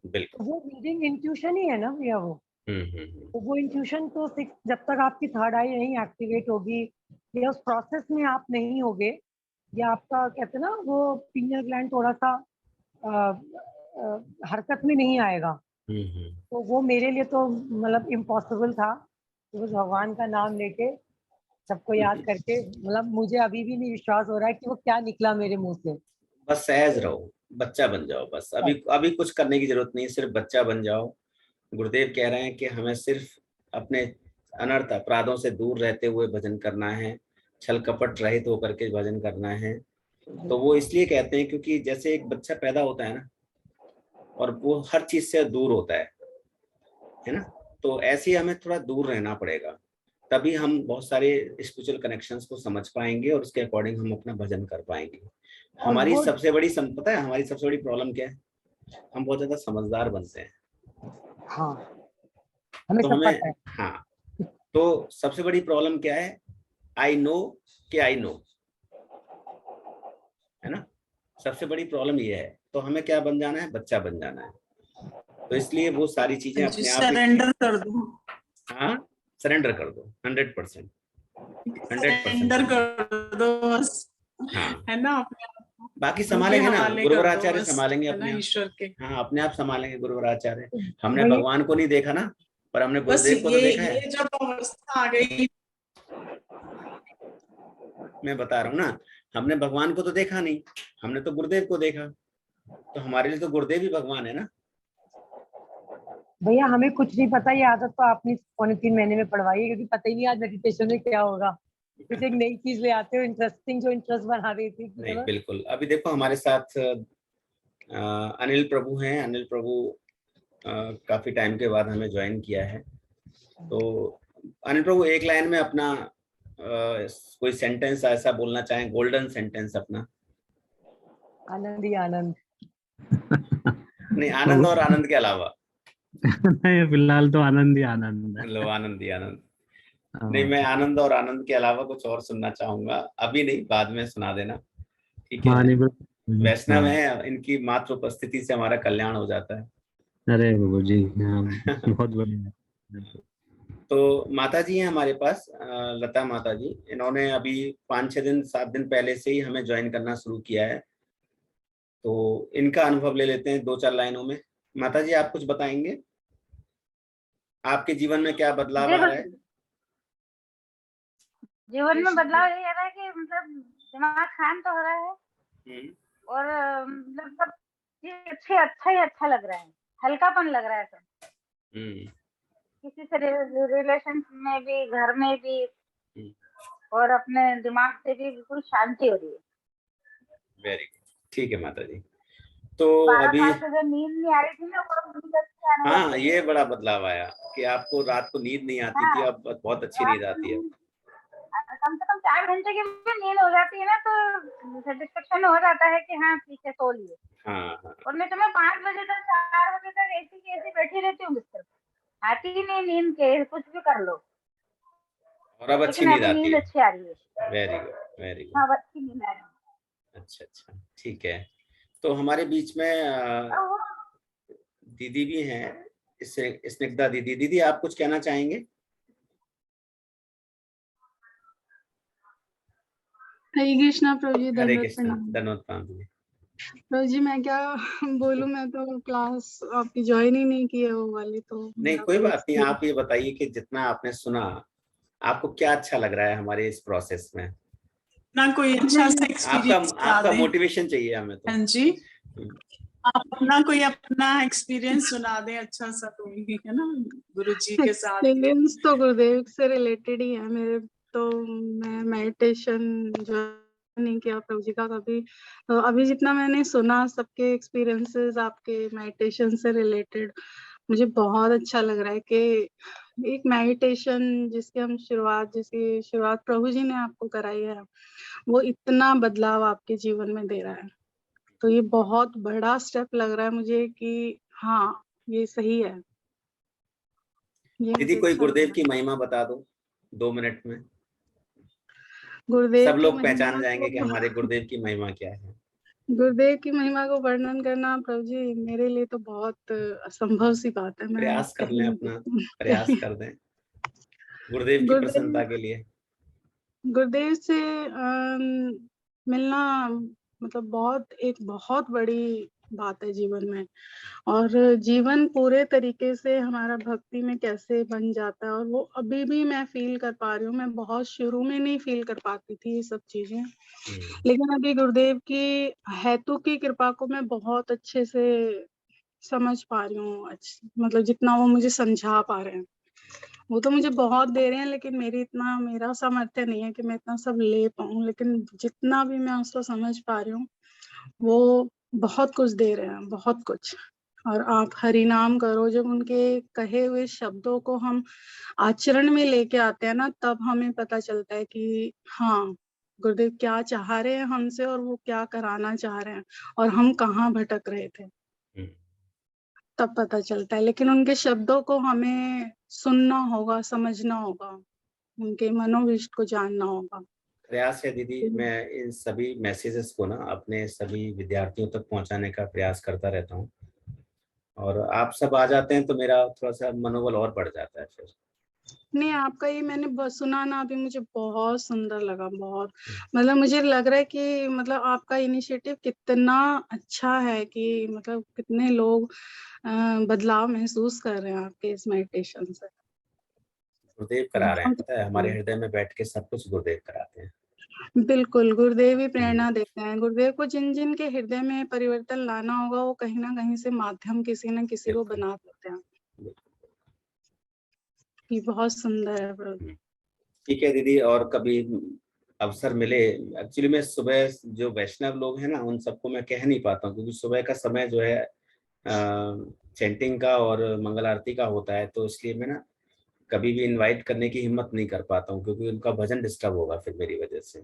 बिल्कुल। तो वो रीडिंग इंट्यूशन ही है ना भैया वो। तो वो इंट्यूशन तो जब तक आपकी थर्ड आई नहीं एक्टिवेट होगी, या उस प्रोसेस में आप नहीं होगे, या आपका कहते हैं ना वो पीनियल ग्लैंड थोड़ा सा हरकत में नहीं आएगा, तो वो मेरे लिए तो मतलब इम्पॉसिबल था। तो उस भगवान का नाम लेके, सबको याद करके, मतलब मुझे अभी भी नहीं विश्वास हो रहा है कि वो क्या निकला मेरे मुंह से। बस सहज रहो, बच्चा बन जाओ। बस अभी अभी कुछ करने की जरूरत नहीं है, सिर्फ बच्चा बन जाओ। गुरुदेव कह रहे हैं कि हमें सिर्फ अपने अनर्थ अपराधों से दूर रहते हुए भजन करना है, छल कपट रहित होकर के भजन करना है। तो वो इसलिए कहते हैं क्योंकि जैसे एक बच्चा पैदा होता है ना, और वो हर चीज से दूर होता है ना, तो ऐसे ही हमें थोड़ा दूर रहना पड़ेगा, तभी हम बहुत सारे स्पिरिचुअल कनेक्शंस को समझ पाएंगे और उसके अकॉर्डिंग हम अपना भजन कर पाएंगे। और हमारी वो सबसे बड़ी पता है हमारी सबसे बड़ी प्रॉब्लम क्या है? हम बहुत ज्यादा समझदार बनते हैं। हाँ, हमें तो सब हमें, पता है। हाँ, तो सबसे बड़ी प्रॉब्लम क्या है? आई नो कि आई नो, है ना। सबसे बड़ी प्रॉब्लम ये है। तो हमें क्या बन जाना है? बच्चा बन जाना है। तो इसलिए वो सारी चीजें अपने आप ही, सरेंडर कर दो। हाँ, सरेंडर कर दो 100%। 100% सरेंडर कर दो बस, हाँ, है ना, अपने आप को बाकी उनके संभालेंगे ना, हवाले कर दो गुरुवराचार्य बस, संभालेंगे है ना, अपने आप। ईश्वर के। हाँ, अपने आप संभालेंगे गुरुवराचार्य। हमने वही भगवान को नहीं देखा ना, पर हमने बस गुरुदेव को तो देखा है। ये जब अवस्था आ गई, मैं बता रहा हूँ ना, हमने भगवान को तो देखा नहीं, हमने तो गुरुदेव को देखा। तो हमारे लिए तो गुरुदेव ही भगवान है ना। भैया, हमें कुछ नहीं पता, ये आदत तो आपने 3.25 महीने में पढ़वाई है, क्योंकि पता ही नहीं आज मेडिटेशन में क्या होगा। कुछ एक नई चीज ले आते हो इंटरेस्टिंग, जो इंटरेस्ट बना रही थी कि नहीं, चलो। बिल्कुल। अभी देखो हमारे साथ अनिल प्रभु हैं। अनिल प्रभु काफी टाइम के बाद हमें ज्वाइन किया है। तो अनिल प्रभु एक लाइन में अपना कोई सेंटेंस ऐसा बोलना चाहें, गोल्डन सेंटेंस अपना। आनंद ही आनंद। नहीं, आनंद और आनंद के अलावा। नहीं, फिलहाल तो आनंद ही आनंद है। मतलब आनंद ही आनंद। हाँ, नहीं, मैं आनंद और आनंद के अलावा कुछ और सुनना चाहूंगा, अभी नहीं, बाद में सुना देना, ठीक है। हाँ, नहीं बिल्कुल, वैष्णव हाँ। है, इनकी मात्र उपस्थिति से हमारा कल्याण हो जाता है। अरे बाबू जी, हाँ, बहुत बढ़िया। तो माता जी हैं हमारे पास, लता माता जी, इन्होंने अभी 5-6 दिन 7 दिन पहले से ही हमें ज्वाइन करना शुरू किया है। तो इनका अनुभव ले लेते हैं 2-4 लाइनों में। माता जी, आप कुछ बताएंगे, आपके जीवन में क्या बदलाव जी आ रहा है? बिल्कुल। जीवन में बदलाव ये आ रहा है कि मतलब दिमाग शांत हो रहा है हम्म, और मतलब सब चीज अच्छा ही अच्छा लग रहा है, हल्कापन लग रहा है सब। हम्म, किसी से रिलेशन में भी, घर में भी, हम्म। और अपने दिमाग से भी बिल्कुल शांति हो रही है। वेरी गुड, ठीक है माता जी। तो 12 अभी, साल से जो नींद नहीं आ रही थी ना, वो नींद अच्छी आने लग हाँ, गई है। ये बड़ा बदलाव आया कि आपको रात को नींद नहीं आती थी, हाँ, अब बहुत अच्छी रात नींद को आती है। कम से कम 4 घंटे की भी नींद हो जाती है ना, तो सेटिस्फेक्शन हो जाता है कि हाँ ठीक है, सो लिए। हाँ, हाँ। और नहीं तो मैं 5 बजे तक 4 बजे तक ऐसी की ऐसी बैठी रहती हूँ बिस्तर पे, आती ही नहीं नींद के, कुछ भी कर लो। और अब अच्छी लेकिन नींद अभी आती नींद है। अच्छी आ रही है। Very good, very good. हाँ, अब अच्छी नींद आ रही है। अच्छा, अच्छा, ठीक है। तो हमारे बीच में और वो दीदी भी हैं, इससे स्निग्धा दीदी। दीदी, आप कुछ कहना चाहेंगे? हरे कृष्णा प्रभु जी, हरे दंडवत कृष्णा, प्रणाम। धन्यवाद प्रणाम दीदी। प्रभु जी मैं क्या बोलूं, मैं तो क्लास आपकी ज्वाइन ही नहीं की है वो वाली, तो नहीं, मेरा कोई कोई बात नहीं, आप एक्सपीरियंस। ये बताइए कि जितना आपने सुना, आपको क्या अच्छा लग रहा है हमारे इस प्रोसेस में? ना कोई अच्छा सा आपका एक्सपीरियंस सुना आपका दें। मोटिवेशन चाहिए हमें तो। हाँ जी, आप अपना कोई अपना एक्सपीरियंस सुना दें अच्छा सा कोई, है ना, गुरु जी के साथ। एक्सपीरियंस तो गुरुदेव से रिलेटेड ही है मेरे। तो मैं मेडिटेशन जो नहीं किया प्रभु जी का कभी, तो अभी जितना मैंने सुना सबके एक्सपीरियंसेस आपके मेडिटेशन से रिलेटेड, मुझे बहुत अच्छा लग रहा है कि एक मेडिटेशन जिसकी शुरुआत प्रभु जी ने आपको कराई है, वो इतना बदलाव आपके जीवन में दे रहा है। तो ये बहुत बड़ा स्टेप लग रहा है मुझे कि हाँ, ये सही है। ये दीदी, मुझे कोई अच्छा लग गुरुदेव रहा की है। महिमा बता दो 2 मिनट में। गुरुदेव सब की लोग पहचान महिमा जाएंगे कि को हमारे गुरुदेव की महिमा क्या है। गुरुदेव की महिमा को वर्णन करना प्रभु जी मेरे लिए तो बहुत असंभव सी बात है। मैं प्रयास कर लें, कहीं अपना प्रयास कर दें गुरुदेव की गुरुदेव प्रसन्नता के लिए। गुरुदेव से मिलना मतलब बहुत बड़ी बात है जीवन में। और जीवन पूरे तरीके से हमारा भक्ति में कैसे बन जाता है, और वो अभी भी मैं फील कर पा रही हूँ। मैं बहुत शुरू में नहीं फील कर पाती थी ये सब चीजें, लेकिन अभी गुरुदेव की हेतु की कृपा को मैं बहुत अच्छे से समझ पा रही हूँ। मतलब जितना वो मुझे समझा पा रहे हैं, वो तो मुझे बहुत दे रहे हैं, लेकिन मेरा सामर्थ्य नहीं है कि मैं इतना सब ले पाऊँ। लेकिन जितना भी मैं उसको समझ पा रही हूँ, वो बहुत कुछ दे रहे हैं, बहुत कुछ। और आप हरि नाम करो, जब उनके कहे हुए शब्दों को हम आचरण में लेके आते हैं ना, तब हमें पता चलता है कि हाँ, गुरुदेव क्या चाह रहे हैं हमसे और वो क्या कराना चाह रहे हैं, और हम कहाँ भटक रहे थे, तब पता चलता है। लेकिन उनके शब्दों को हमें सुनना होगा, समझना होगा, उनके मनोविष्ट को जानना होगा। प्रयास है दीदी, मैं इन सभी मैसेजेस को ना अपने सभी विद्यार्थियों तक पहुंचाने का प्रयास करता रहता हूँ, और आप सब आ जाते हैं तो मेरा थोड़ा सा मनोबल और बढ़ जाता है फिर। नहीं, आपका ये मैंने सुना ना, अभी मुझे बहुत सुंदर लगा, बहुत। मतलब मुझे लग रहा है कि मतलब आपका इनिशिएटिव कितना अच्छा है, कि मतलब कितने लोग बदलाव महसूस कर रहे हैं आपके इस मेडिटेशन से। गुरुदेव करा रहे हैं, बहुत पता है, हमारे हृदय में बैठ के सब कुछ गुरुदेव कराते हैं। बिल्कुल, गुरुदेव ही प्रेरणा देते हैं। गुरुदेव को जिन जिन के हृदय में परिवर्तन लाना होगा, वो कहीं ना कहीं से माध्यम किसी न किसी को बना देते हैं। ये बहुत सुंदर है प्रभु। ठीक है दीदी, और कभी अवसर मिले, एक्चुअली मैं सुबह जो वैष्णव लोग हैं ना, उन सबको मैं कह नहीं पाता हूँ, क्योंकि सुबह का समय जो है चैंटिंग का और मंगल आरती का होता है, तो इसलिए मैं ना कभी भी इनवाइट करने की हिम्मत नहीं कर पाता हूँ, क्योंकि उनका भजन डिस्टर्ब होगा फिर मेरी वजह से।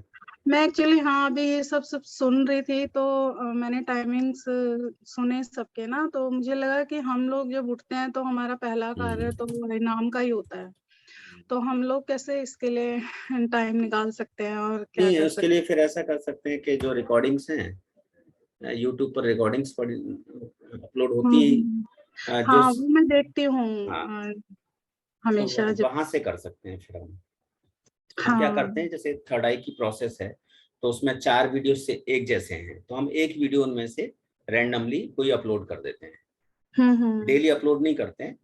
मैं एक्चुअली हाँ अभी ये सब सुन रही थी, तो मैंने टाइमिंग्स सुने सबके ना, तो मुझे लगा कि हम लोग जब उठते हैं तो हमारा पहला कार्य तो हरिनाम का ही होता है, तो हम लोग कैसे इसके लिए टाइम निकाल सकते हैं और क्या नहीं, कर उसके सकते लिए फिर ऐसा कर सकते हैं कि जो रिकॉर्डिंग्स हैं यूट्यूब पर रिकॉर्डिंग्स अपलोड हैं? होती जो हाँ वो मैं देखती हूँ हाँ, तो हमेशा जब। वहां से कर सकते हैं। फिर हम क्या हाँ करते हैं, जैसे थर्ड आई की प्रोसेस है तो उसमें 4 वीडियो से एक जैसे हैं, तो हम एक वीडियो उनमें से रैंडमली कोई अपलोड कर देते हैं। हम्म। डेली अपलोड नहीं करते हैं,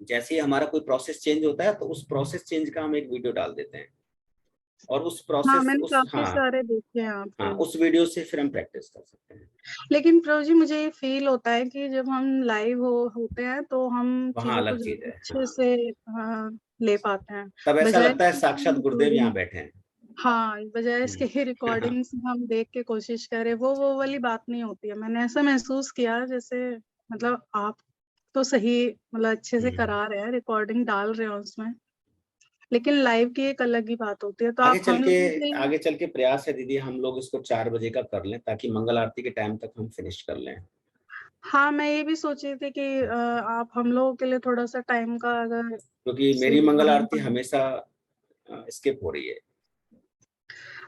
जैसे ही हमारा कोई प्रोसेस चेंज होता है तो उस प्रोसेस चेंज का हम एक वीडियो डाल देते हैं, और उस हाँ प्रोसेस मैंने काफी सारे देखे हैं हाँ आपके। उस वीडियो से फिर हम प्रैक्टिस कर सकते हैं। लेकिन प्रभु जी मुझे ये फील होता है कि जब हम लाइव होते हैं तो हम वहाँ चीजों को अलग चीज ज्यादा है, अच्छे हाँ। से ले पाते हैं, तब ऐसा बजाय लगता है साक्षात गुरुदेव यहाँ बैठे हैं। हाँ बजाय इसके रिकॉर्डिंग्स हम देख के कोशिश करें, वो वाली बात नहीं होती है। मैंने ऐसा महसूस किया जैसे मतलब आप तो सही मतलब अच्छे से करा रहे हैं, रिकॉर्डिंग डाल रहे हो उसमें, लेकिन लाइव की एक अलग ही बात होती है। तो आगे आप हम लोगों के आगे चल के प्रयास है दीदी, हम लोग इसको 4 बजे का कर लें ताकि मंगल आरती के टाइम तक हम फिनिश कर लें। हाँ मैं ये भी सोच रही थी कि आप हम लोगों के लिए थोड़ा सा टाइम का अगर क्योंकि मेरी मंगल आरती हमेशा स्किप हो रही है।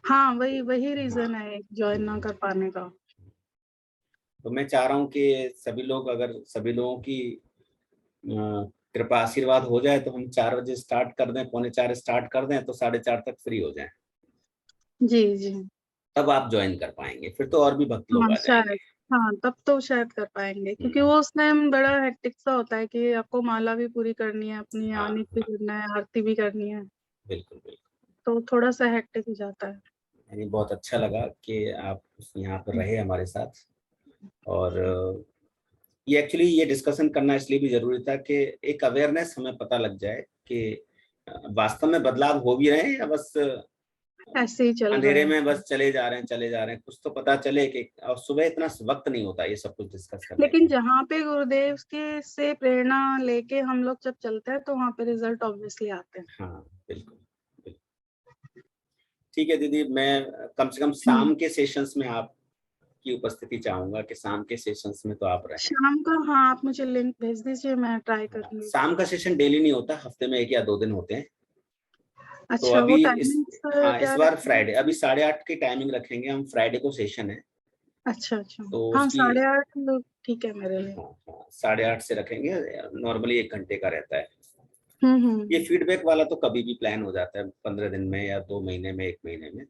हाँ वही रीजन है ज्वाइन ना कर पाने का। तो मैं चाह रहा हूँ कि सभी लोग, अगर सभी लोगों की कृपा आशीर्वाद हो जाए तो हम 4 बजे स्टार्ट कर दें, 3:45 स्टार्ट कर दें तो 4:30 तक फ्री हो जाएं। जी जी तब आप ज्वाइन कर पाएंगे, फिर तो और भी भक्त लोग हाँ आ जाएंगे। शायद, हाँ तब तो शायद कर पाएंगे, क्योंकि वो उस टाइम बड़ा हेक्टिक सा होता है कि आपको माला भी पूरी करनी है अपनी, हाँ, नित्य भी करना है, आरती भी करनी है, बिल्कुल बिल्कुल। तो थोड़ा सा हेक्टिक हो जाता है। यानी बहुत अच्छा लगा कि आप यहाँ पर रहे हमारे साथ, और ये एक्चुअली ये डिस्कशन करना इसलिए भी जरूरी था कि एक अवेयरनेस हमें पता लग जाए कि वास्तव में बदलाव हो भी रहे हैं या बस ऐसे ही चल रहा अंधेरे है। में बस चले जा रहे हैं। कुछ तो पता चले कि, और सुबह इतना वक्त नहीं होता ये सब कुछ डिस्कस करने लेकिन का। जहाँ पे गुरुदेव के से प्रेरणा लेके हम लोग जब चलते हैं तो वहाँ पे रिजल्ट ऑब्वियसली आते हैं। हाँ बिल्कुल बिल्कुल। ठीक है दीदी, मैं कम से कम शाम के सेशंस में आपकी उपस्थिति चाहूंगा कि शाम के सेशंस में तो आप रहें। शाम का हाँ आप मुझे लिंक भेज दीजिए, मैं ट्राई करूंगी। शाम का सेशन डेली नहीं होता, हफ्ते में 1 या 2 दिन होते हैं। तो अच्छा वो अभी टाइमिंग्स क्या इस बार रहती है? फ्राइडे, अभी 8:30 की टाइमिंग रखेंगे हम, फ्राइडे को सेशन है अच्छा तो हाँ उसकी 8:30 ठीक है मेरे लिए। हाँ, 8:30 से रखेंगे। नॉर्मली 1 घंटे का रहता है। हम्म। ये फीडबैक वाला तो कभी भी प्लान हो जाता है, 15 दिन में या 2 महीने में, 1 महीने में।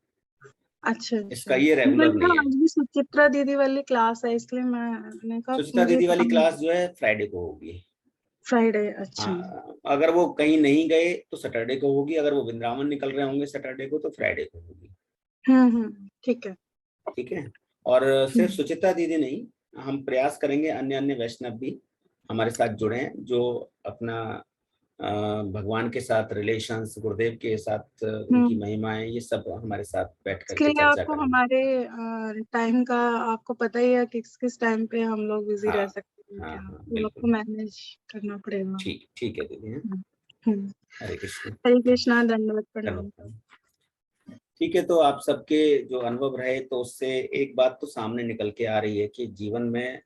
अच्छा इसका ये मैंने रेगुलर नहीं कहा है। आज भी सुचित्रा दीदी वाली क्लास है, इसलिए मैंने कहा सुचिता मुझे दीदी वाली काम क्लास जो है फ्राइडे को होगी। फ्राइडे। अच्छा हाँ, अगर वो कहीं नहीं गए तो सैटरडे को होगी, अगर वो वृंदावन निकल रहे होंगे सैटरडे को तो फ्राइडे को होगी। ठीक है। ठीक है। और सिर्फ हम्म, सुचिता दीदी नहीं, हम प्रयास करेंगे अन्य अन्य वैष्णव भी हमारे साथ जुड़े हैं, जो अपना भगवान के साथ रिलेशंस, गुरुदेव के साथ उनकी हम्म। महिमाएं, ये सब हमारे साथ बैठ इसके करके लिए चर्चा आपको करेंगे। हमारे टाइम का आपको पता ही है कि किस टाइम पे हम लोग बिजी हाँ रह सकते हैं, हाँ क्या हाँ वो आपको बिल्कुल। मैनेज करना पड़ेगा। ठीक ठीक है दीदी। हाँ? हम्म, हम्म। हरे कृष्ण। हरे कृष्णा, दंडवत प्रणाम। धन्यवाद। ठीक है, तो आप सबके जो अनुभव रहे तो उससे एक बात तो सामने निकल के आ रही है कि जीवन में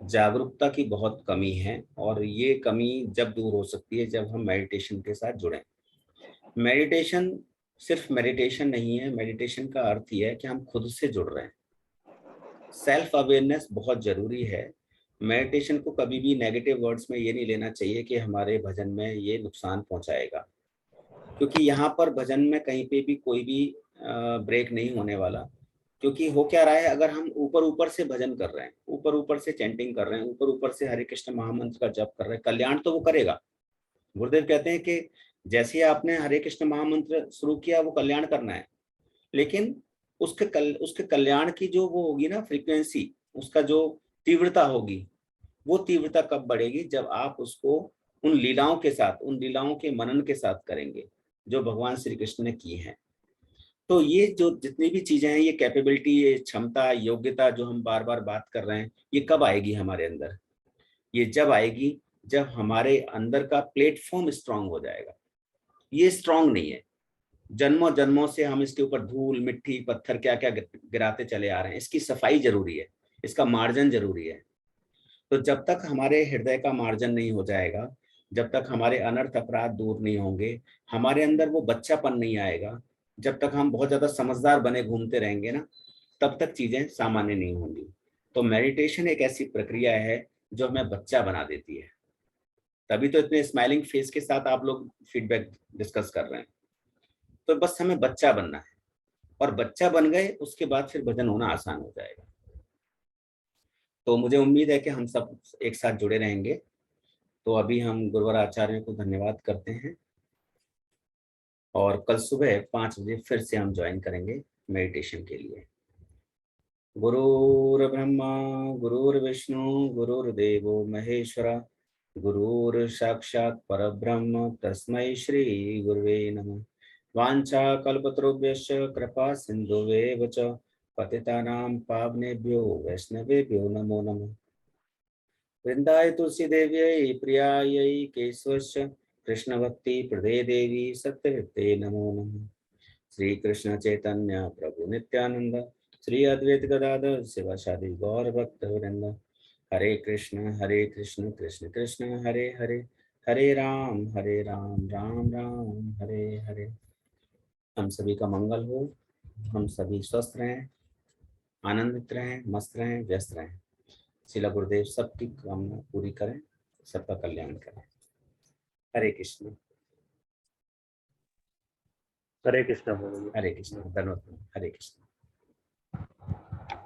जागरूकता की बहुत कमी है, और ये कमी जब दूर हो सकती है जब हम मेडिटेशन के साथ जुड़ें। मेडिटेशन सिर्फ मेडिटेशन नहीं है, मेडिटेशन का अर्थ ये है कि हम खुद से जुड़ रहे हैं। सेल्फ अवेयरनेस बहुत जरूरी है। मेडिटेशन को कभी भी नेगेटिव वर्ड्स में ये नहीं लेना चाहिए कि हमारे भजन में ये नुकसान पहुंचाएगा, क्योंकि यहाँ पर भजन में कहीं पे भी कोई भी ब्रेक नहीं होने वाला। क्योंकि हो क्या रहा है, अगर हम ऊपर ऊपर से भजन कर रहे हैं, ऊपर ऊपर से चैंटिंग कर रहे हैं, ऊपर ऊपर से हरे कृष्ण महामंत्र का जप कर रहे हैं, कल्याण तो वो करेगा। गुरुदेव कहते हैं कि जैसे ही आपने हरे कृष्ण महामंत्र शुरू किया वो कल्याण करना है, लेकिन उसके कल्याण की जो वो होगी ना फ्रीक्वेंसी, उसका जो तीव्रता होगी, वो तीव्रता कब बढ़ेगी, जब आप उसको उन लीलाओं के साथ, उन लीलाओं के मनन के साथ करेंगे जो भगवान श्री कृष्ण ने की हैं। तो ये जो जितनी भी चीजें हैं, ये कैपेबिलिटी, ये क्षमता, योग्यता जो हम बार बार बात कर रहे हैं, ये कब आएगी हमारे अंदर? ये जब आएगी जब हमारे अंदर का प्लेटफॉर्म स्ट्रांग हो जाएगा। ये स्ट्रांग नहीं है, जन्मों जन्मों से हम इसके ऊपर धूल मिट्टी पत्थर क्या क्या गिराते चले आ रहे हैं। इसकी सफाई जरूरी है, इसका मार्जन जरूरी है। तो जब तक हमारे हृदय का मार्जन नहीं हो जाएगा, जब तक हमारे अनर्थ अपराध दूर नहीं होंगे, हमारे अंदर वो बच्चापन नहीं आएगा, जब तक हम बहुत ज्यादा समझदार बने घूमते रहेंगे ना, तब तक चीजें सामान्य नहीं होंगी। तो मेडिटेशन एक ऐसी प्रक्रिया है जो हमें बच्चा बना देती है। तभी तो इतने स्माइलिंग फेस के साथ आप लोग फीडबैक डिस्कस कर रहे हैं। तो बस हमें बच्चा बनना है, और बच्चा बन गए उसके बाद फिर भजन होना आसान हो जाएगा। तो मुझे उम्मीद है कि हम सब एक साथ जुड़े रहेंगे। तो अभी हम गुरुवर आचार्य को धन्यवाद करते हैं, और कल सुबह 5 बजे फिर से हम ज्वाइन करेंगे मेडिटेशन के लिए। गुरुर्ब्रह्मा गुरुर्विष्णु गुरुर्देवो महेश्वरा, गुरुर साक्षात् परब्रह्म तस्मै श्री गुरुवे नमः। वाञ्छा कल्पतरुभ्यश्च कृपा सिन्धुवेव च पतितानां पावनेभ्यो वैष्णवेभ्यो नमो नमः। वृन्दाय तुलसी देव्यै प्रियायै केशवस्य कृष्ण भक्ति प्रदे देवी सत्यवते नमो नमः। श्री कृष्ण चैतन्य प्रभु नित्यानंद श्री अद्वैत गदाधर शिवासादि गौर भक्त वृंद। हरे कृष्ण कृष्ण कृष्ण हरे हरे, हरे राम राम राम हरे हरे। हम सभी का मंगल हो, हम सभी स्वस्थ रहें, आनंदित रहें, मस्त रहें, व्यस्त रहें। शिला गुरुदेव सबकी कामना पूरी करें, सबका कल्याण करें। हरे कृष्ण हरे कृष्ण। धन्यवाद। हरे कृष्ण।